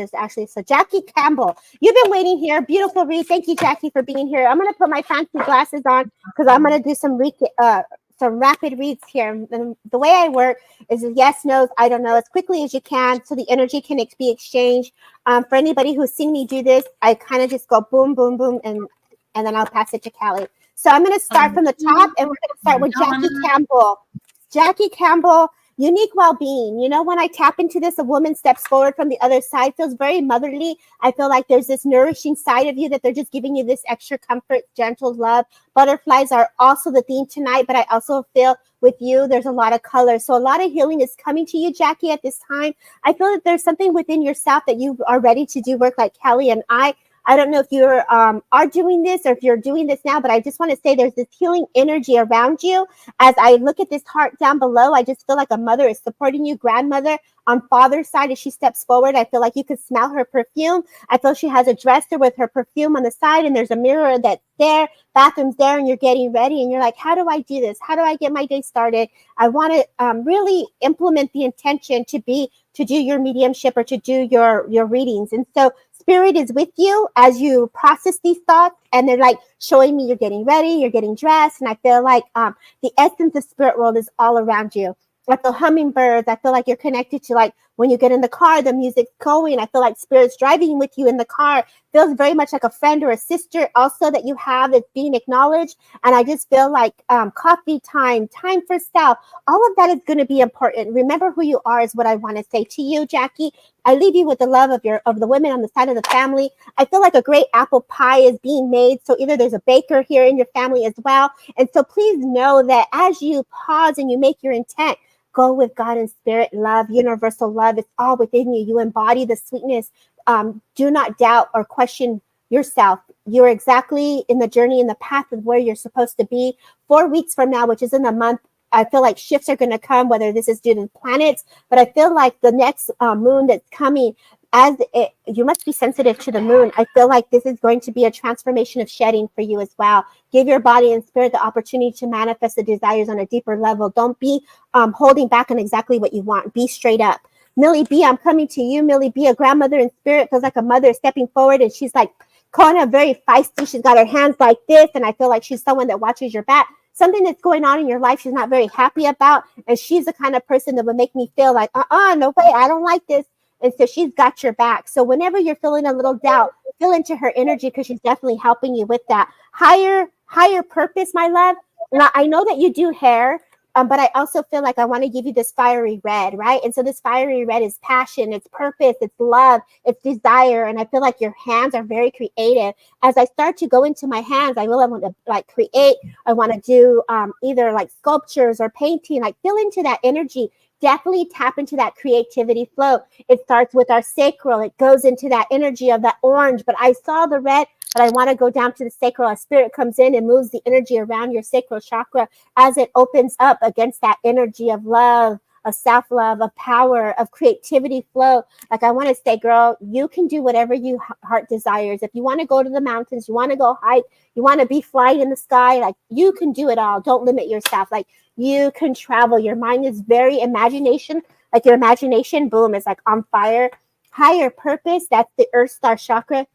So Jackie Campbell, you've been waiting here. Beautiful read. Thank you, Jackie, for being here. I'm going to put my fancy glasses on because I'm going to do some some rapid reads here. And the way I work is yes, no's, I don't know, as quickly as you can, so the energy can be exchanged. For anybody who's seen me do this, I kind of just go boom, boom, boom, and then I'll pass it to Callie. So I'm going to start from the top, and we're going to start with Jackie Campbell. Jackie Campbell, unique well-being. You know, when I tap into this, a woman steps forward from the other side, feels very motherly. I feel like there's this nourishing side of you that they're just giving you this extra comfort, gentle love. Butterflies are also the theme tonight, but I also feel with you, there's a lot of color. So a lot of healing is coming to you, Jackie, at this time. I feel that there's something within yourself that you are ready to do work like Kelly and I don't know if you are doing this or if you're doing this now, but I just want to say there's this healing energy around you. As I look at this heart down below, I just feel like a mother is supporting you, grandmother on father's side. As she steps forward, I feel like you could smell her perfume. I feel she has a dresser with her perfume on the side, and there's a mirror that's there, bathroom's there, and you're getting ready. And you're like, how do I do this? How do I get my day started? I want to really implement the intention to do your mediumship or to do your readings. And so Spirit is with you as you process these thoughts, and they're like showing me you're getting ready, you're getting dressed, and I feel like the essence of spirit world is all around you. I feel hummingbirds. I feel like you're connected to, like, when you get in the car, the music's going. I feel like Spirit's driving with you in the car. Feels very much like a friend or a sister also that you have is being acknowledged. And I just feel like coffee time for self, all of that is going to be important. Remember who you are is what I want to say to you, Jackie. I leave you with the love of the women on the side of the family. I feel like a great apple pie is being made. So either there's a baker here in your family as well. And so please know that as you pause and you make your intent, go with God and spirit, love, universal love. It's all within you. You embody the sweetness. Do not doubt or question yourself. You're exactly in the journey, in the path of where you're supposed to be. 4 weeks from now, which is in a month, I feel like shifts are going to come, whether this is due to planets, but I feel like the next moon that's coming, you must be sensitive to the moon. I feel like this is going to be a transformation of shedding for you as well. Give your body and spirit the opportunity to manifest the desires on a deeper level. Don't be holding back on exactly what you want. Be straight up. Millie B, I'm coming to you. Millie B, a grandmother in spirit, feels like a mother stepping forward, and she's like kind of very feisty. She's got her hands like this, and I feel like she's someone that watches your back. Something that's going on in your life she's not very happy about, and she's the kind of person that would make me feel like, no way, I don't like this. And so she's got your back. So whenever you're feeling a little doubt, feel into her energy, because she's definitely helping you with that. Higher purpose, my love. Now, I know that you do hair, but I also feel like I want to give you this fiery red, right? And so this fiery red is passion, it's purpose, it's love, it's desire. And I feel like your hands are very creative. As I start to go into my hands, I really want to like create. I want to do either like sculptures or painting, like feel into that energy. Definitely tap into that creativity flow. It starts with our sacral. It goes into that energy of that orange. But I saw the red, but I want to go down to the sacral. A spirit comes in and moves the energy around your sacral chakra as it opens up against that energy of love, of self-love, of power, of creativity flow. Like I want to say, girl, you can do whatever your heart desires. If you want to go to the mountains, you want to go hike, you want to be flying in the sky, like you can do it all. Don't limit yourself. Like you can travel. Your mind is very imagination. Like your imagination, boom, is like on fire. Higher purpose, that's the earth star chakra.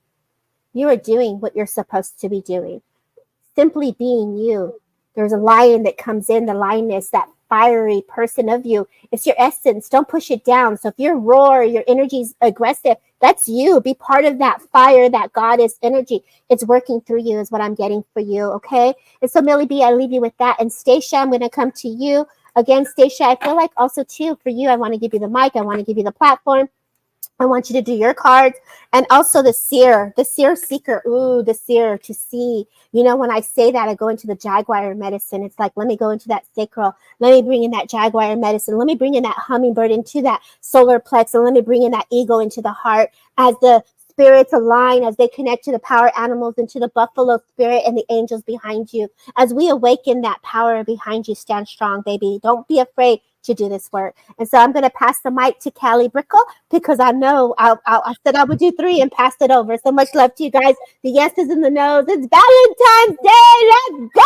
You are doing what you're supposed to be doing. Simply being you. There's a lion that comes in, the lioness, that fiery person of you. It's your essence. Don't push it down. So if you're roar, your energy's aggressive, that's you. Be part of that fire, that goddess energy. It's working through you is what I'm getting for you, okay? And so Millie B, I leave you with that. And Stacia, I'm going to come to you. Again, Stacia, I feel like also too, for you, I want to give you the mic. I want to give you the platform. I want you to do your cards, and also the seer seeker. Ooh, the seer, to see. You know, when I say that, I go into the jaguar medicine. It's like, let me go into that sacral. Let me bring in that jaguar medicine. Let me bring in that hummingbird into that solar plex, and let me bring in that ego into the heart as the spirits align, as they connect to the power animals and to the buffalo spirit and the angels behind you. As we awaken that power behind you, stand strong, baby. Don't be afraid to do this work. And so I'm going to pass the mic to Callie Brickle, because I know I said I would do 3 and pass it over. So much love to you guys. The yeses and the nos. It's Valentine's Day. Let's go.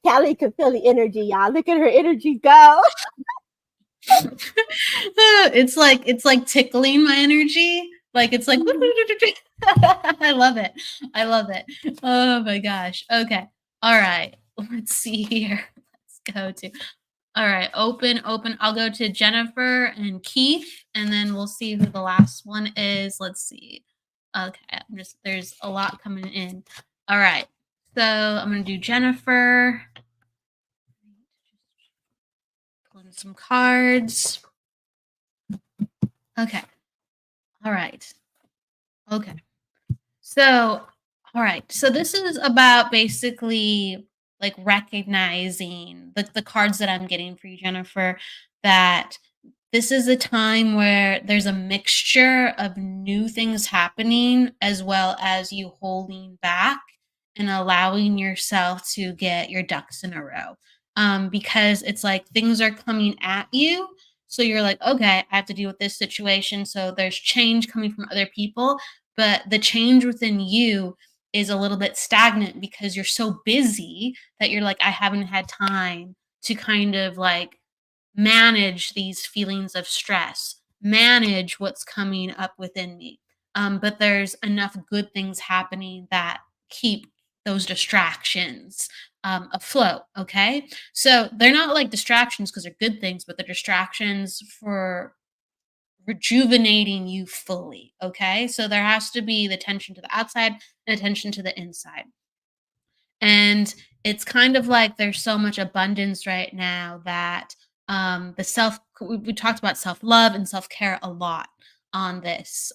Callie can feel the energy, y'all. Look at her energy go. It's like tickling my energy. Like it's like I love it. I love it. Oh my gosh. Okay. All right. Let's see here. Let's go to. All right. Open, open. I'll go to Jennifer and Keith, and then we'll see who the last one is. Let's see. Okay. There's a lot coming in. All right. So I'm going to do Jennifer. Pulling some cards. Okay. All right. Okay. So, all right. So this is about basically like recognizing the cards that I'm getting for you, Jennifer, that this is a time where there's a mixture of new things happening as well as you holding back and allowing yourself to get your ducks in a row. Because it's like things are coming at you. So you're like, okay, I have to deal with this situation. So there's change coming from other people, but the change within you is a little bit stagnant because you're so busy that you're like, I haven't had time to kind of like manage these feelings of stress, manage what's coming up within me. But there's enough good things happening that keep those distractions afloat. Okay. So they're not like distractions because they're good things, but they're distractions for rejuvenating you fully. Okay. So there has to be the attention to the outside and attention to the inside. And it's kind of like there's so much abundance right now that the we talked about self-love and self-care a lot on this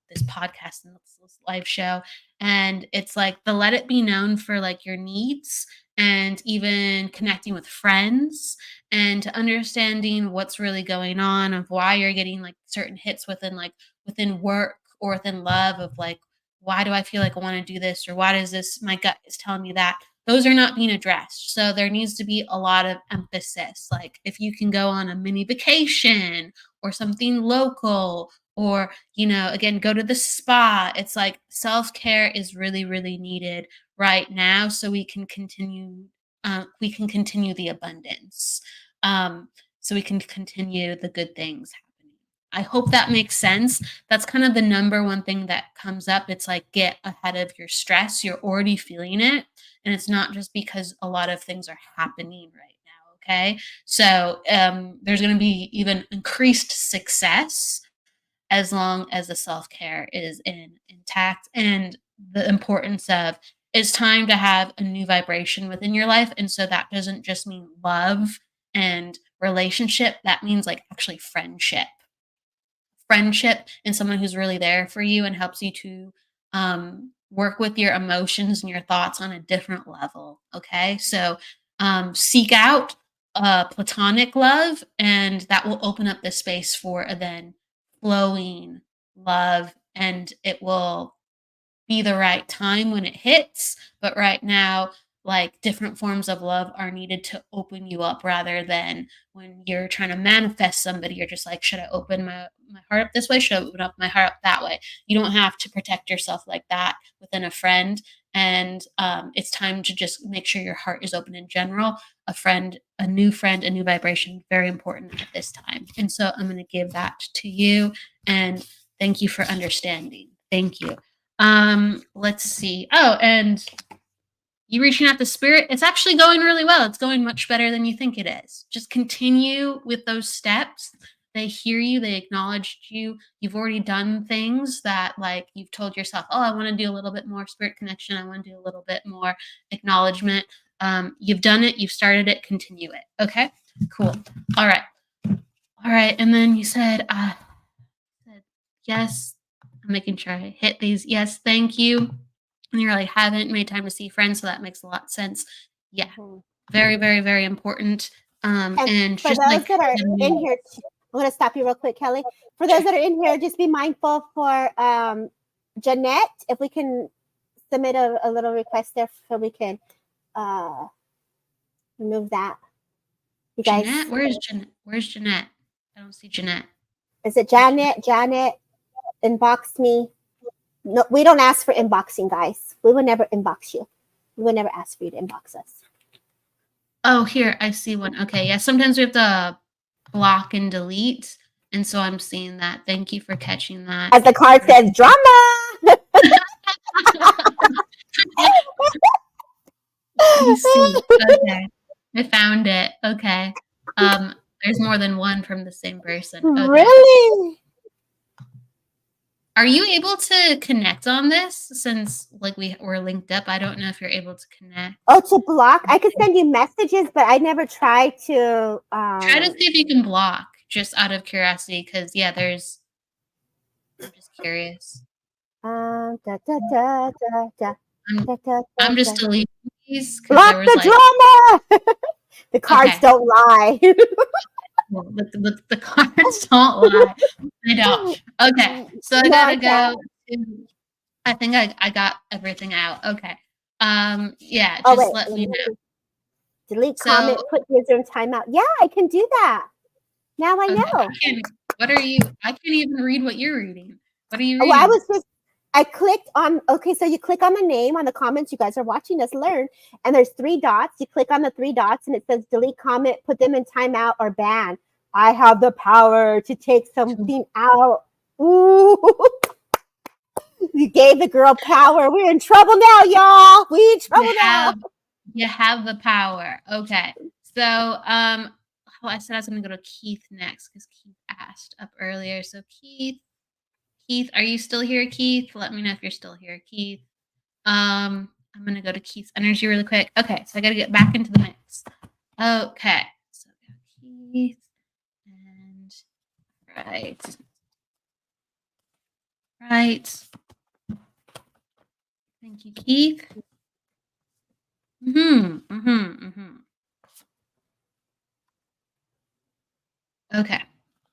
this podcast and this live show. And it's like the let it be known for like your needs and even connecting with friends and to understanding what's really going on of why you're getting like certain hits within work or within love of like why do I feel like I want to do this? Or why does this, my gut is telling me that? Those are not being addressed. So there needs to be a lot of emphasis. Like if you can go on a mini vacation or something local, or, again, go to the spa. It's like self-care is really, really needed right now. So we can continue the abundance. So we can continue the good things happening. I hope that makes sense. That's kind of the number one thing that comes up. It's like get ahead of your stress. You're already feeling it. And it's not just because a lot of things are happening right now. Okay. So there's going to be even increased success as long as the self-care is intact and the importance of it's time to have a new vibration within your life. And so that doesn't just mean love and relationship. That means like actually friendship and someone who's really there for you and helps you to work with your emotions and your thoughts on a different level. Okay. So seek out platonic love, and that will open up the space for a then flowing love, and it will be the right time when it hits. But right now, like different forms of love are needed to open you up rather than when you're trying to manifest somebody, you're just like, should I open my heart up this way? Should I open up my heart up that way? You don't have to protect yourself like that within a friend. And it's time to just make sure your heart is open in general. A new vibration, very important at this time. And so I'm going to give that to you. And thank you for understanding. Thank you. Let's see. Oh, and you reaching out to spirit, it's actually going really well. It's going much better than you think it is. Just continue with those steps. They hear you, they acknowledged you. You've already done things that like you've told yourself, oh, I want to do a little bit more spirit connection. I want to do a little bit more acknowledgement. You've done it, you've started it, continue it. Okay, cool. All right. And then you said yes. I'm making sure I hit these. Yes, thank you. And you're like, haven't made time to see friends, so that makes a lot of sense. Yeah, very, very, very important. And for just those like that are in here, I'm going to stop you real quick, Kelly. For those that are in here, just be mindful for Jeanette, if we can submit a little request there so we can remove that. You guys, Jeanette, where's Jeanette? I don't see Jeanette. Is it Janet? Janet, inbox me. No, we don't ask for inboxing, guys. We would never inbox you. We would never ask for you to inbox us. Oh, here, I see one. Okay, yeah, sometimes we have to block and delete. And so I'm seeing that. Thank you for catching that. As the card says, drama. You see. Okay. I found it. Okay. There's more than one from the same person. Okay. Really? Are you able to connect on this since like we're linked up? I don't know if you're able to connect. Oh, to block? I could send you messages, but I never tried to. Try to see if you can block, just out of curiosity, because yeah, I'm just curious. Da, da, da, da, da, I'm just deleting these because block there was the drama. The cards don't lie. Well, the cards don't lie. They don't. Okay, so I gotta go. I think I got everything out. Okay. Yeah, just let me know. Delete comment, put user in timeout. Yeah, I can do that. Now I know. What are you? I can't even read what you're reading. What are you reading? Oh, I clicked on, okay, so you click on the name on the comments. You guys are watching us learn. And there's 3 dots. You click on the 3 dots and it says delete comment, put them in timeout or ban. I have the power to take something out. Ooh. You gave the girl power. We're in trouble now, y'all. We in trouble now. You have the power. Okay. So, I said I was going to go to Keith next because Keith asked up earlier. So Keith, are you still here, Keith? Let me know if you're still here, Keith. I'm going to go to Keith's energy really quick. Okay. So I got to get back into the mix. Okay. So Keith and right. Thank you, Keith. Okay.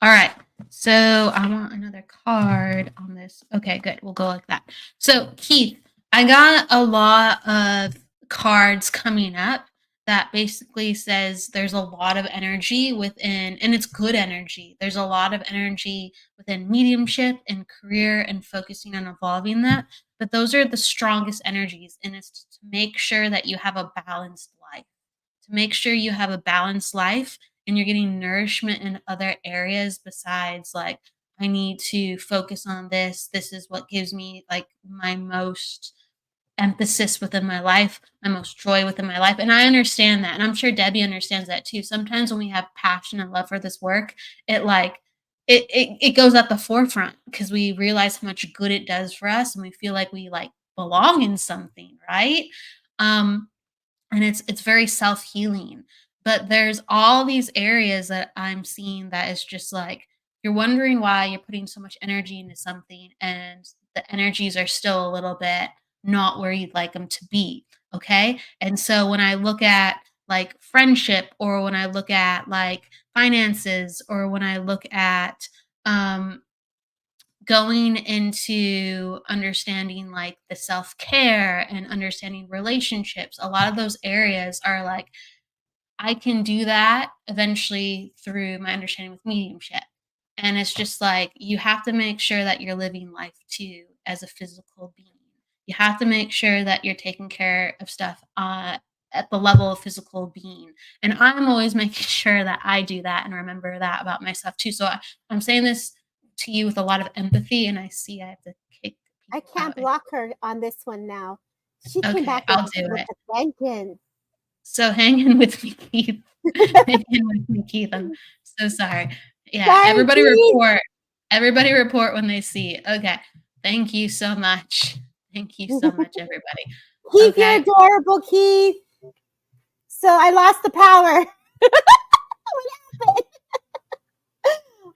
All right. So I want another card on this. Okay, good. We'll go like that. So Keith, I got a lot of cards coming up that basically says there's a lot of energy within, and it's good energy. There's a lot of energy within mediumship and career and focusing on evolving that. But those are the strongest energies, and it's to make sure that you have a balanced life. To make sure you have a balanced life and you're getting nourishment in other areas besides like, I need to focus on this. This is what gives me like my most emphasis within my life, my most joy within my life. And I understand that. And I'm sure Debbie understands that too. Sometimes when we have passion and love for this work, it goes at the forefront because we realize how much good it does for us and we feel like we like belong in something, right? And it's very self-healing, but there's all these areas that I'm seeing that is just like you're wondering why you're putting so much energy into something and the energies are still a little bit not where you'd like them to be. Okay. And so when I look at like friendship or when I look at like finances or when I look at going into understanding like the self-care and understanding relationships, a lot of those areas are like I can do that eventually through my understanding with mediumship. And it's just like you have to make sure that you're living life too as a physical being. You have to make sure that you're taking care of stuff at the level of physical being. And I'm always making sure that I do that and remember that about myself too. So I'm saying this to you with a lot of empathy, and I see I have to kick. I can't block her on this one now. She came back I'll do with it. a vengeance. So hang in with me, Keith. Hang in with me, Keith. I'm so sorry. Yeah, sorry, everybody Keith. Everybody report when they see. Okay. Thank you so much. Thank you so much, everybody. Keith, okay. You're adorable, Keith. So I lost the power. What happened?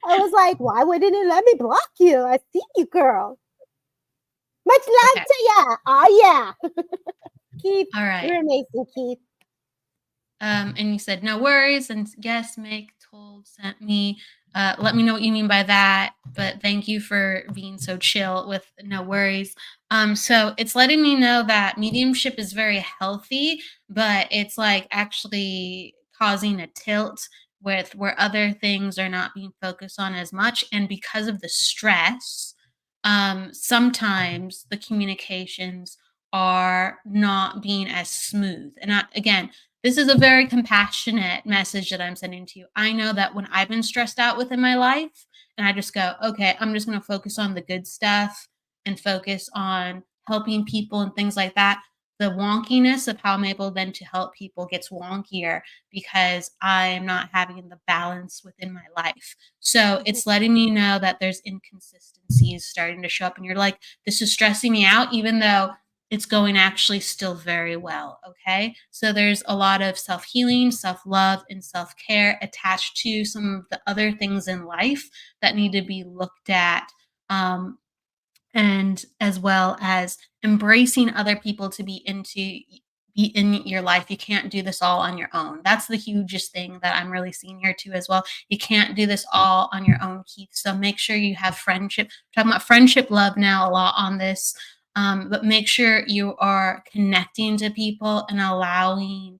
I was like, why wouldn't it let me block you? I see you, girl. Much love to ya. Oh, yeah. Keith, all right. You're amazing, Keith. And you said, no worries. And yes, Meg sent me, let me know what you mean by that. But thank you for being so chill with no worries. So it's letting me know that mediumship is very healthy, but it's like actually causing a tilt with where other things are not being focused on as much. And because of the stress, sometimes the communications are not being as smooth. And again, this is a very compassionate message that I'm sending to you. I know that when I've been stressed out within my life and I just go, okay, I'm just going to focus on the good stuff and focus on helping people and things like that, the wonkiness of how I'm able then to help people gets wonkier because I am not having the balance within my life. So it's letting me know that there's inconsistencies starting to show up and you're like, this is stressing me out, even though it's going actually still very well. Okay. So there's a lot of self-healing, self-love, and self-care attached to some of the other things in life that need to be looked at. And as well as embracing other people to be in your life. You can't do this all on your own. That's the hugest thing that I'm really seeing here too as well. You can't do this all on your own, Keith. So make sure you have friendship. We're talking about friendship, love now a lot on this. But make sure you are connecting to people and allowing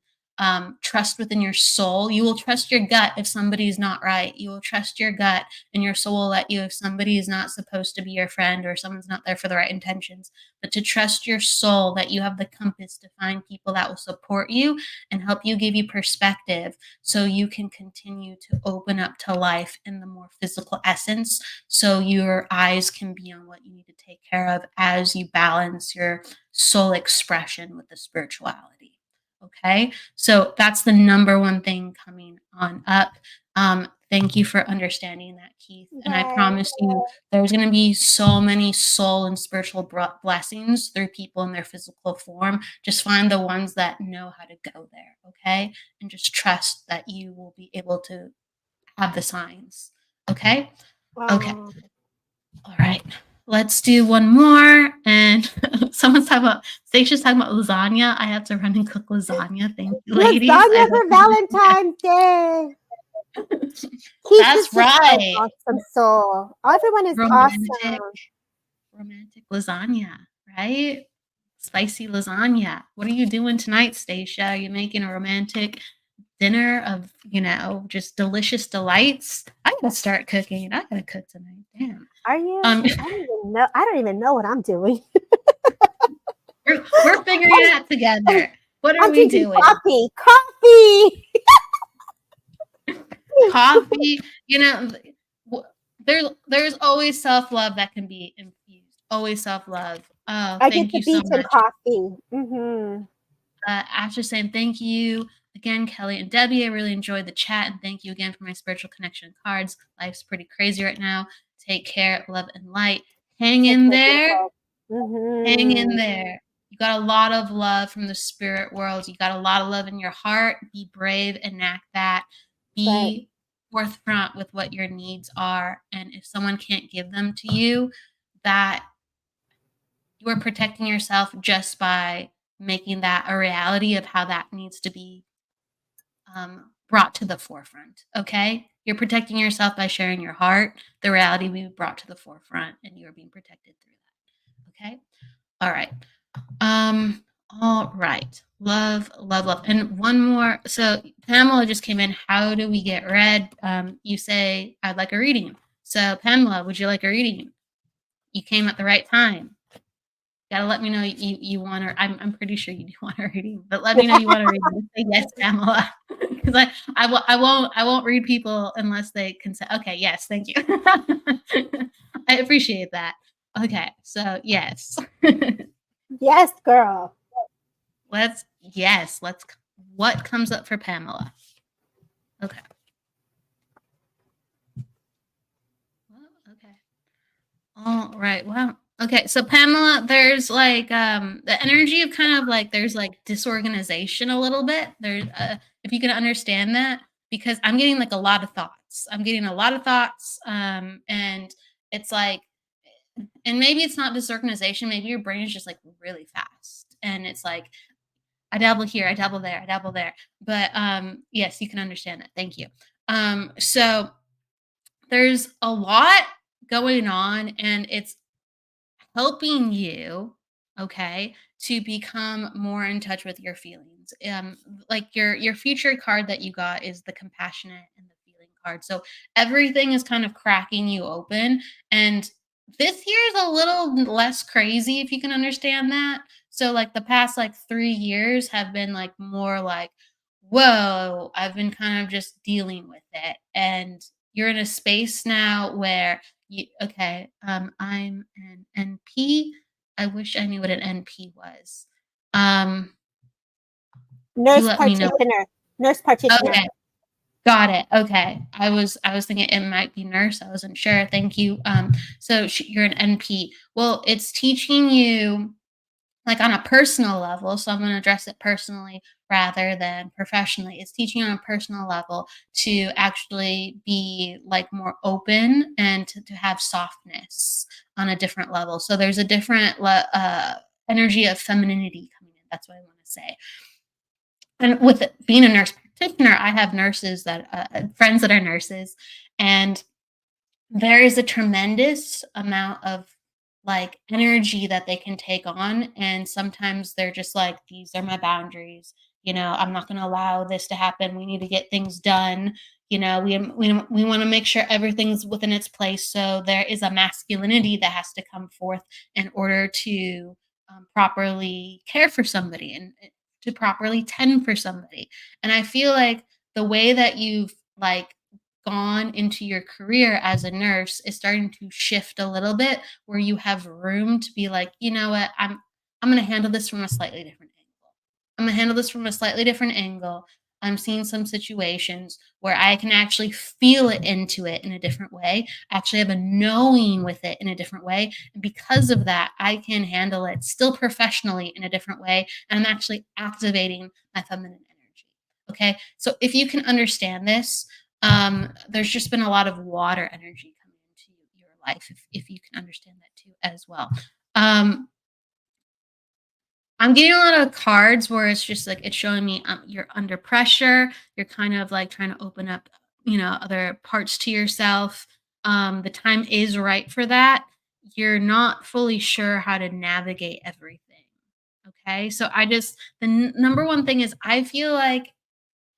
trust within your soul. You will trust your gut if somebody's not right. You will trust your gut and your soul will let you if somebody is not supposed to be your friend or someone's not there for the right intentions. But to trust your soul that you have the compass to find people that will support you and help you give you perspective so you can continue to open up to life in the more physical essence so your eyes can be on what you need to take care of as you balance your soul expression with the spirituality. Okay, so that's the number one thing coming on up. Thank you for understanding that, Keith. And I promise you, there's going to be so many soul and spiritual blessings through people in their physical form. Just find the ones that know how to go there, okay? And just trust that you will be able to have the signs, okay? Okay. All right. Let's do one more. And someone's talking about, Stacia's talking about lasagna. I have to run and cook lasagna. Thank you, ladies. Lasagna for Valentine's Day. That's right. Awesome soul. Everyone is awesome. Romantic lasagna, right? Spicy lasagna. What are you doing tonight, Stacia? Are you making a romantic dinner of, just delicious delights? I gotta start cooking. I gotta cook tonight. Damn. Are you? I don't even know what I'm doing. we're figuring it out together. What are we doing? Coffee. There's always self-love that can be infused. Always self-love. Oh, thank you so much. Coffee. Mm-hmm. After saying thank you again, Kelly and Debbie, I really enjoyed the chat, and thank you again for my spiritual connection cards. Life's pretty crazy right now. Take care, love and light. Hang in there. Mm-hmm. Hang in there. You got a lot of love from the spirit world. You got a lot of love in your heart. Be brave, enact that. Be forthfront with what your needs are. And if someone can't give them to you, that you are protecting yourself just by making that a reality of how that needs to be brought to the forefront. Okay. You're protecting yourself by sharing your heart. The reality will be brought to the forefront and you're being protected through that. Okay. All right. All right. Love. And one more. So Pamela just came in. How do we get read? You say, I'd like a reading. So Pamela, would you like a reading? You came at the right time. Gotta let me know you want to. I'm pretty sure you do want a reading, but let me know you want a reading. Say yes, Pamela, because I won't read people unless they consent. Okay, yes, thank you. I appreciate that. Okay, so yes. Yes, girl. Let's. What comes up for Pamela? Okay. Well, okay. All right. Well. Okay, so Pamela, there's like the energy of kind of like there's like disorganization a little bit. There's if you can understand that, because I'm getting like a lot of thoughts. And it's like, and maybe it's not disorganization. Maybe your brain is just like really fast, and it's like I dabble here, I dabble there. But yes, you can understand that. Thank you. So there's a lot going on, and it's helping you, okay, to become more in touch with your feelings. Like your future card that you got is the compassionate and the feeling card. So everything is kind of cracking you open. And this year is a little less crazy, if you can understand that. So like the past like 3 years have been like more like, whoa, I've been kind of just dealing with it. And you're in a space now where I'm an NP. I wish I knew what an NP was. You Nurse let me know. practitioner. Nurse practitioner. Okay. Got it. Okay. I was thinking it might be nurse. I wasn't sure. Thank you. So you're an NP. Well, it's teaching you like on a personal level. So I'm going to address it personally rather than professionally. It's teaching you on a personal level to actually be like more open and to have softness on a different level. So there's a different energy of femininity coming in. That's what I want to say. And with being a nurse practitioner, I have nurses that friends that are nurses, and there is a tremendous amount of like energy that they can take on, and sometimes they're just like, these are my boundaries. I'm not going to allow this to happen. We need to get things done. We want to make sure everything's within its place. So there is a masculinity that has to come forth in order to properly care for somebody and to properly tend for somebody. And I feel like the way that you've like gone into your career as a nurse is starting to shift a little bit, where you have room to be like, you know what, I'm going to handle this from a slightly different angle. I'm going to handle this from a slightly different angle. I'm seeing some situations where I can actually feel it into it in a different way. I actually have a knowing with it in a different way. And because of that, I can handle it still professionally in a different way. And I'm actually activating my feminine energy. Okay. So if you can understand this, there's just been a lot of water energy coming into your life, if you can understand that too as well. I'm getting a lot of cards where it's just like it's showing me you're under pressure. You're kind of like trying to open up, other parts to yourself. The time is right for that. You're not fully sure how to navigate everything. Okay, so the number one thing is I feel like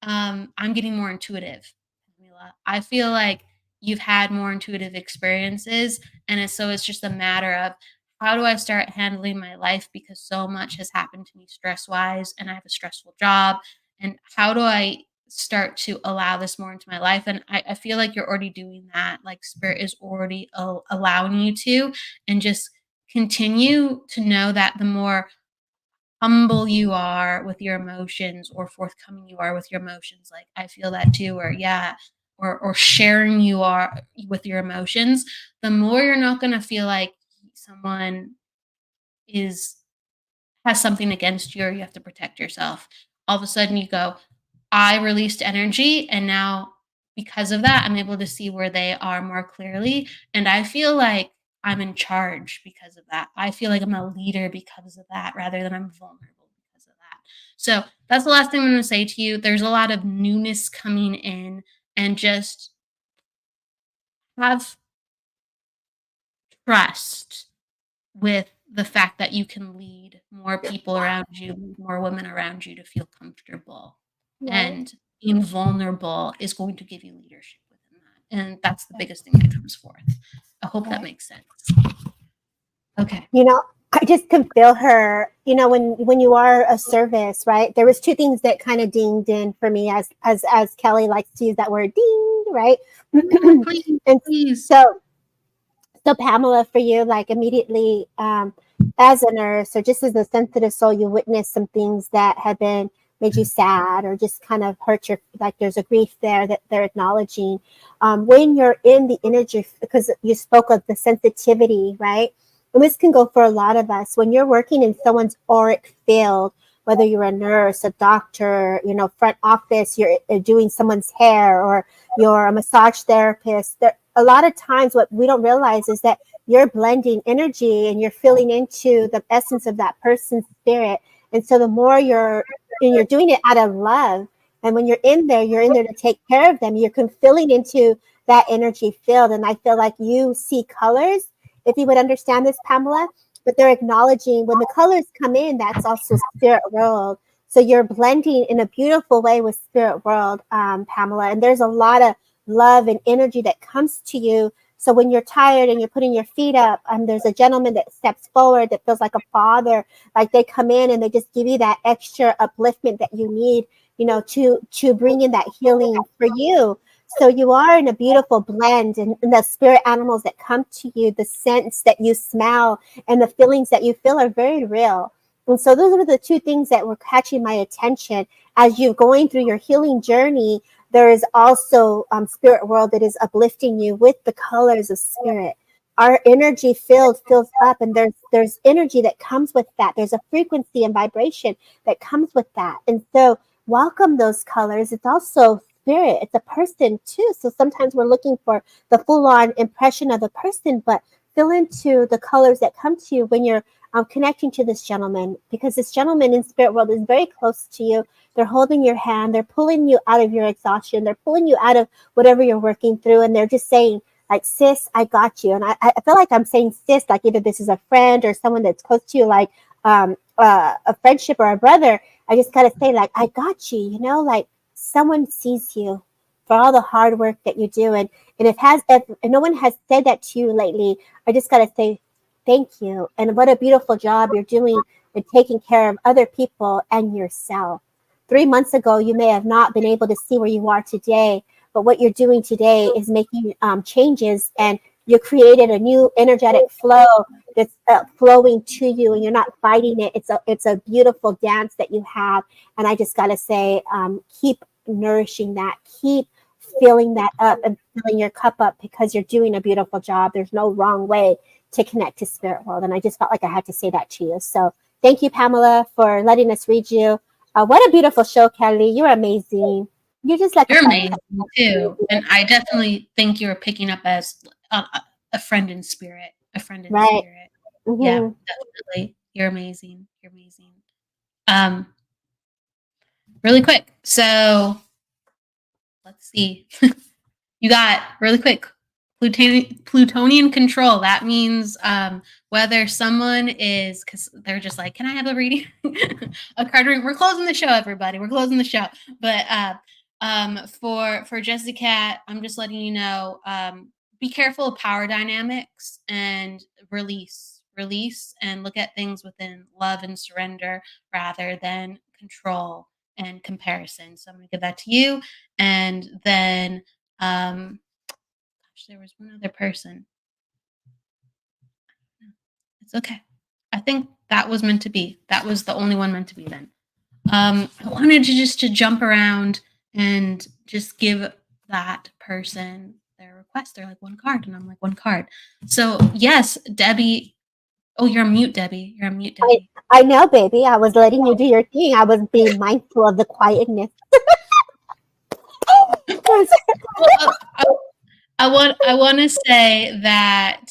I'm getting more intuitive, Camila. I feel like you've had more intuitive experiences, and it's just a matter of how do I start handling my life, because so much has happened to me stress wise, and I have a stressful job. And how do I start to allow this more into my life? And I feel like you're already doing that. Like spirit is already allowing you to, and just continue to know that the more humble you are with your emotions or forthcoming you are with your emotions, like I feel that too, or sharing you are with your emotions, the more you're not going to feel like someone is has something against you or you have to protect yourself. All of a sudden you go, I released energy, and now because of that I'm able to see where they are more clearly, and I feel like I'm in charge because of that. I feel like I'm a leader because of that, rather than I'm vulnerable because of that. So that's the last thing I'm going to say to you. There's a lot of newness coming in, and just have trust with the fact that you can lead more people around you, more women around you to feel comfortable. Right. And being vulnerable is going to give you leadership within that. And that's the biggest thing that comes forth. I hope that makes sense. Okay. I just can feel her, when you are a service, right? There was two things that kind of dinged in for me, as Kelly likes to use that word, ding, right? Please, And please. so Pamela, for you, like immediately, as a nurse or just as a sensitive soul, you witnessed some things that have made you sad or just kind of hurt like there's a grief there that they're acknowledging. When you're in the energy, because you spoke of the sensitivity, right? And this can go for a lot of us. When you're working in someone's auric field, whether you're a nurse, a doctor, front office, you're doing someone's hair, or you're a massage therapist, a lot of times what we don't realize is that you're blending energy and you're feeling into the essence of that person's spirit. And so the more you're doing it out of love, and when you're in there to take care of them, you're feeling into that energy field. And I feel like you see colors, if you would understand this, Pamela, but they're acknowledging when the colors come in, that's also spirit world. So you're blending in a beautiful way with spirit world, Pamela. And there's a lot of love and energy that comes to you So when you're tired and you're putting your feet up, there's a gentleman that steps forward that feels like a father, like they come in and they just give you that extra upliftment that you need, to bring in that healing for you. So you are in a beautiful blend, and the spirit animals that come to you, the scents that you smell, and the feelings that you feel are very real. And so those are the two things that were catching my attention as you're going through your healing journey. There is also spirit world that is uplifting you with the colors of spirit. Our energy field fills up, and there's energy that comes with that. There's a frequency and vibration that comes with that. And so welcome those colors. It's also spirit. It's a person too. So sometimes we're looking for the full-on impression of the person, but fill into the colors that come to you when you're connecting to this gentleman, because this gentleman in spirit world is very close to you. They're holding your hand. They're pulling you out of your exhaustion. They're pulling you out of whatever you're working through. And they're just saying, like, sis, I got you. And I feel like I'm saying sis, like either this is a friend or someone that's close to you, like a friendship or a brother. I just got to say, like, I got you, like someone sees you for all the hard work that you do. And if no one has said that to you lately, I just got to say, thank you. And what a beautiful job you're doing in taking care of other people and yourself. 3 months ago, you may have not been able to see where you are today, but what you're doing today is making changes, and you created a new energetic flow that's flowing to you, and you're not fighting it. It's a beautiful dance that you have. And I just got to say, keep nourishing that. Keep filling that up and filling your cup up, because you're doing a beautiful job. There's no wrong way to connect to spirit world. And I just felt like I had to say that to you. So thank you, Pamela, for letting us read you. What a beautiful show, Kelly. You're amazing. You're just like you're amazing too. And I definitely think you're picking up as a friend in spirit, right. spirit. Mm-hmm. Yeah, definitely. You're amazing. You're amazing. Really quick. So let's see. You got really quick Plutonian control. That means whether someone is, because they're just like, can I have a reading? A card reading. We're closing the show, everybody. We're closing the show. But for Jessica, I'm just letting you know, be careful of power dynamics and release and look at things within love and surrender rather than control and comparison. So I'm going to give that to you. And then there was one other person. It's okay. I think that was meant to be. That was the only one meant to be then. I wanted to jump around and just give that person their request. They're like, one card. And I'm like, one card. So yes, Debbie. Oh, you're on mute, Debbie. You're on mute, Debbie. I know, baby. I was letting you do your thing. I was being mindful of the quietness. I want to say that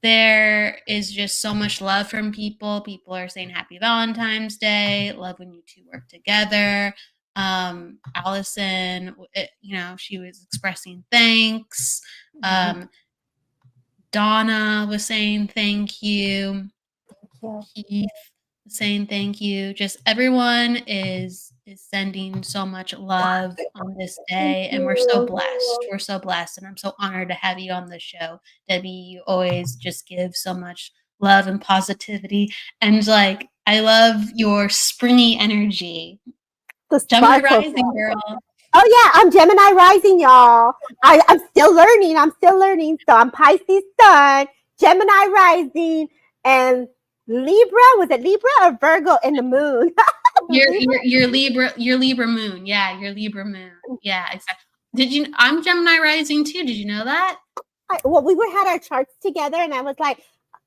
there is just so much love from people. People are saying Happy Valentine's Day. Love when you two work together. Allison, she was expressing thanks. Donna was saying thank you. Keith saying thank you. Just everyone is sending so much love on this day, and we're so blessed. We're so blessed, and I'm so honored to have you on the show, Debbie. You always just give so much love and positivity, and like I love your springy energy. Gemini rising, girl. Oh yeah, I'm Gemini rising, y'all. I'm still learning. So I'm Pisces sun, Gemini rising, and Libra. Was it Libra or Virgo in the moon? Your Libra moon. Yeah, your Libra moon. Yeah, exactly. I'm Gemini rising too. Did you know that? Well, we had our charts together, and I was like,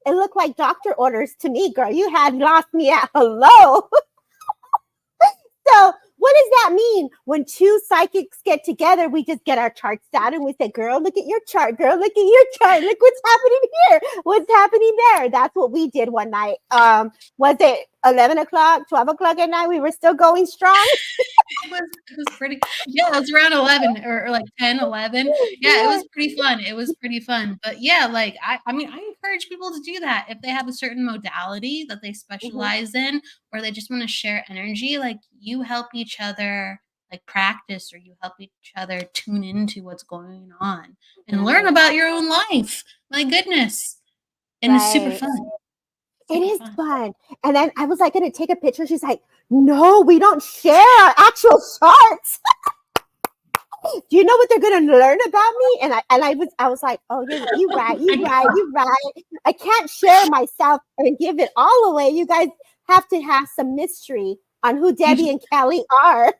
it looked like doctor orders to me, girl. You had lost me at hello. So what does that mean? When two psychics get together, we just get our charts out and we say, girl, look at your chart. Girl, look at your chart. Look what's happening here. What's happening there? That's what we did one night. Was it 11 o'clock, 12 o'clock at night? We were still going strong. It was pretty, yeah, it was around 11 or like 10, 11. Yeah, it was pretty fun. But yeah, like, I mean, I encourage people to do that if they have a certain modality that they specialize in, or they just want to share energy. Like, you help each other like practice, or you help each other tune into what's going on and learn about your own life. My goodness. And it's super Right. fun. It is fun. And then I was like going to take a picture. She's like, no, we don't share our actual charts. Do you know what they're going to learn about me? And I was like, oh, you right. I can't share myself and give it all away. You guys have to have some mystery on who Debbie and Kelly are.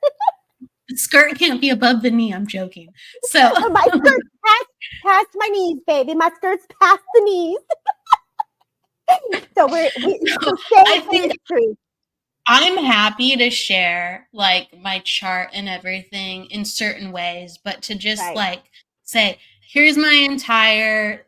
The skirt can't be above the knee. I'm joking. So my skirt's past my knees, baby. My skirt's past the knees. So I think mystery. I'm happy to share like my chart and everything in certain ways, but to just like say, here's my entire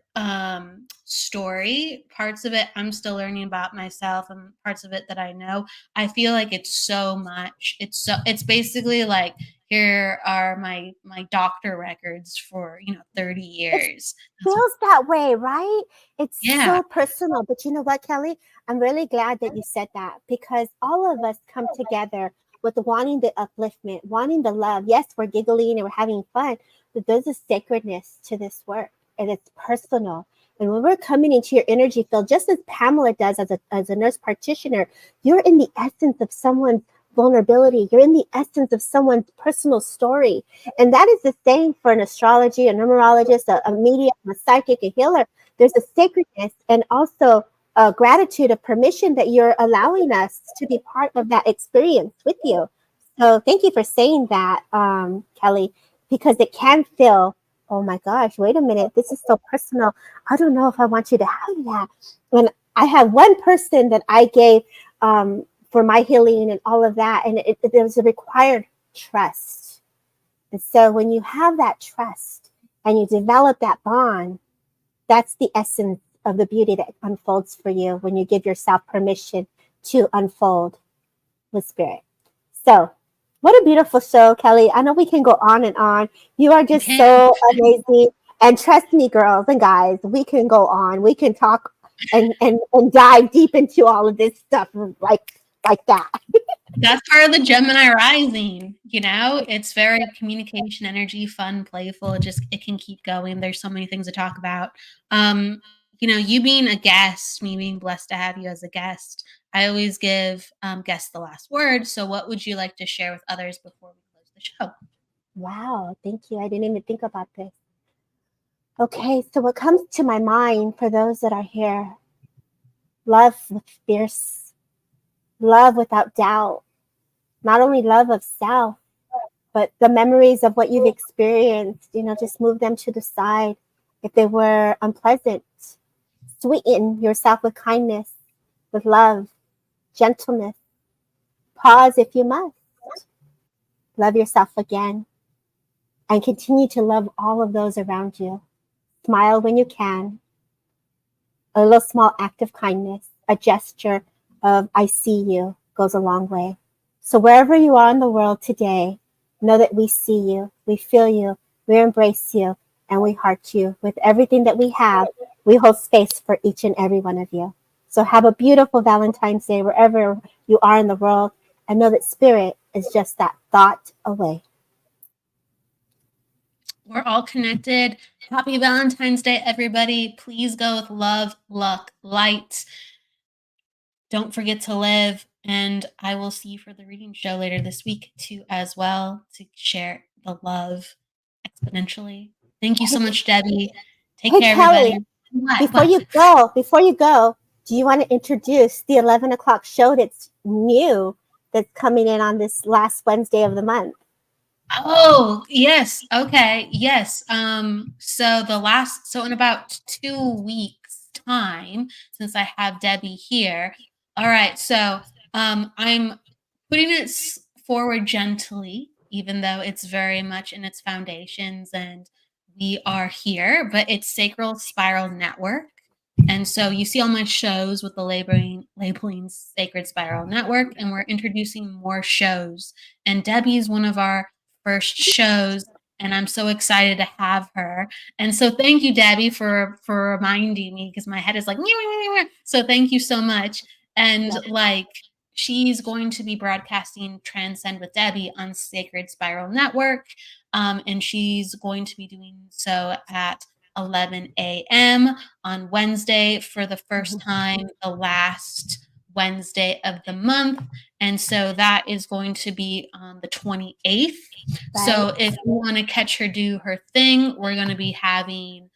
story, parts of it I'm still learning about myself, and parts of it that I know, I feel like it's so much. It's basically like, here are my doctor records for 30 years. Feels that way, right? It's Yeah. so personal. But you know what, Kelly? I'm really glad that you said that, because all of us come together with wanting the upliftment, wanting the love. Yes, we're giggling and we're having fun, but there's a sacredness to this work, and it's personal. And when we're coming into your energy field, just as Pamela does as a nurse practitioner, you're in the essence of someone's vulnerability. You're in the essence of someone's personal story. And that is the same for an astrology, a numerologist, a medium, a psychic, a healer. There's a sacredness and also a gratitude of permission that you're allowing us to be part of that experience with you. So thank you for saying that, Kelly, because it can feel, oh my gosh, wait a minute, this is so personal. I don't know if I want you to have that. When I have one person that I gave for my healing and all of that, and there was a required trust. And so when you have that trust and you develop that bond, that's the essence of the beauty that unfolds for you when you give yourself permission to unfold with spirit. So what a beautiful show, Kelly. I know we can go on and on. You are just so amazing. And trust me, girls and guys, we can go on. We can talk and dive deep into all of this stuff like that. That's part of the Gemini rising, it's very communication, energy, fun, playful. It can keep going. There's so many things to talk about. You being a guest, me being blessed to have you as a guest, I always give guests the last word. So what would you like to share with others before we close the show? Wow, thank you. I didn't even think about this. Okay, so what comes to my mind for those that are here, love with fierce, love without doubt, not only love of self, but the memories of what you've experienced, just move them to the side. If they were unpleasant, sweeten yourself with kindness, with love, gentleness. Pause if you must. Love yourself again and continue to love all of those around you. Smile when you can. A little small act of kindness, a gesture of I see you goes a long way. So wherever you are in the world today, know that we see you, we feel you, we embrace you, and we heart you. With everything that we have, we hold space for each and every one of you. So have a beautiful Valentine's Day wherever you are in the world, and know that spirit is just that thought away. We're all connected. Happy Valentine's Day, everybody. Please go with love, luck, light. Don't forget to live. And I will see you for the reading show later this week too, as well, to share the love exponentially. Thank you so much, Debbie. Take care, Kelly, everybody. Before you go, do you want to introduce the 11 o'clock show that's new, that's coming in on this last Wednesday of the month? Oh, yes. Okay. Yes. So in about 2 weeks time, since I have Debbie here. All right. So, I'm putting it forward gently, even though it's very much in its foundations and we are here, but it's Sacral Spiral Network. And so you see all my shows with the labeling Sacred Spiral Network, and we're introducing more shows. And Debbie's one of our first shows, and I'm so excited to have her. And so thank you, Debbie, for reminding me, because my head is like, so thank you so much. And she's going to be broadcasting Transcend with Debbie on Sacred Spiral Network. And she's going to be doing so at 11 a.m. on Wednesday for the first time, the last Wednesday of the month. And so that is going to be on the 28th. Right. So if you want to catch her do her thing, we're going to be having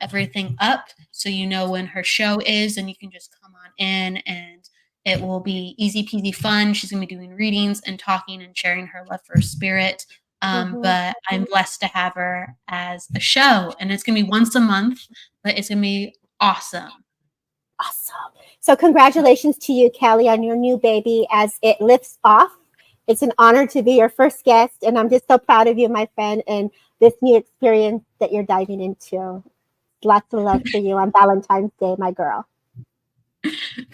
everything up so you know when her show is, and you can just come on in, and it will be easy peasy fun. She's going to be doing readings and talking and sharing her love for spirit. But I'm blessed to have her as a show, and it's going to be once a month, but it's going to be awesome. Awesome. So congratulations to you, Kelly, on your new baby as it lifts off. It's an honor to be your first guest, and I'm just so proud of you, my friend, and this new experience that you're diving into. Lots of love for you on Valentine's Day, my girl.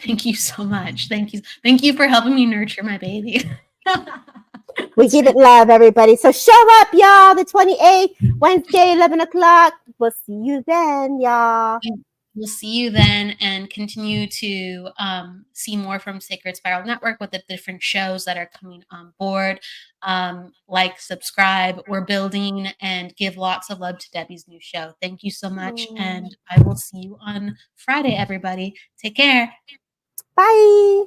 Thank you so much. Thank you. Thank you for helping me nurture my baby. We give it love, everybody. So show up, y'all, the 28th, Wednesday, 11 o'clock. We'll see you then, y'all. We'll see you then, and continue to see more from Sacred Spiral Network with the different shows that are coming on board. Like, subscribe. We're building, and give lots of love to Debbie's new show. Thank you so much, and I will see you on Friday, everybody. Take care. Bye.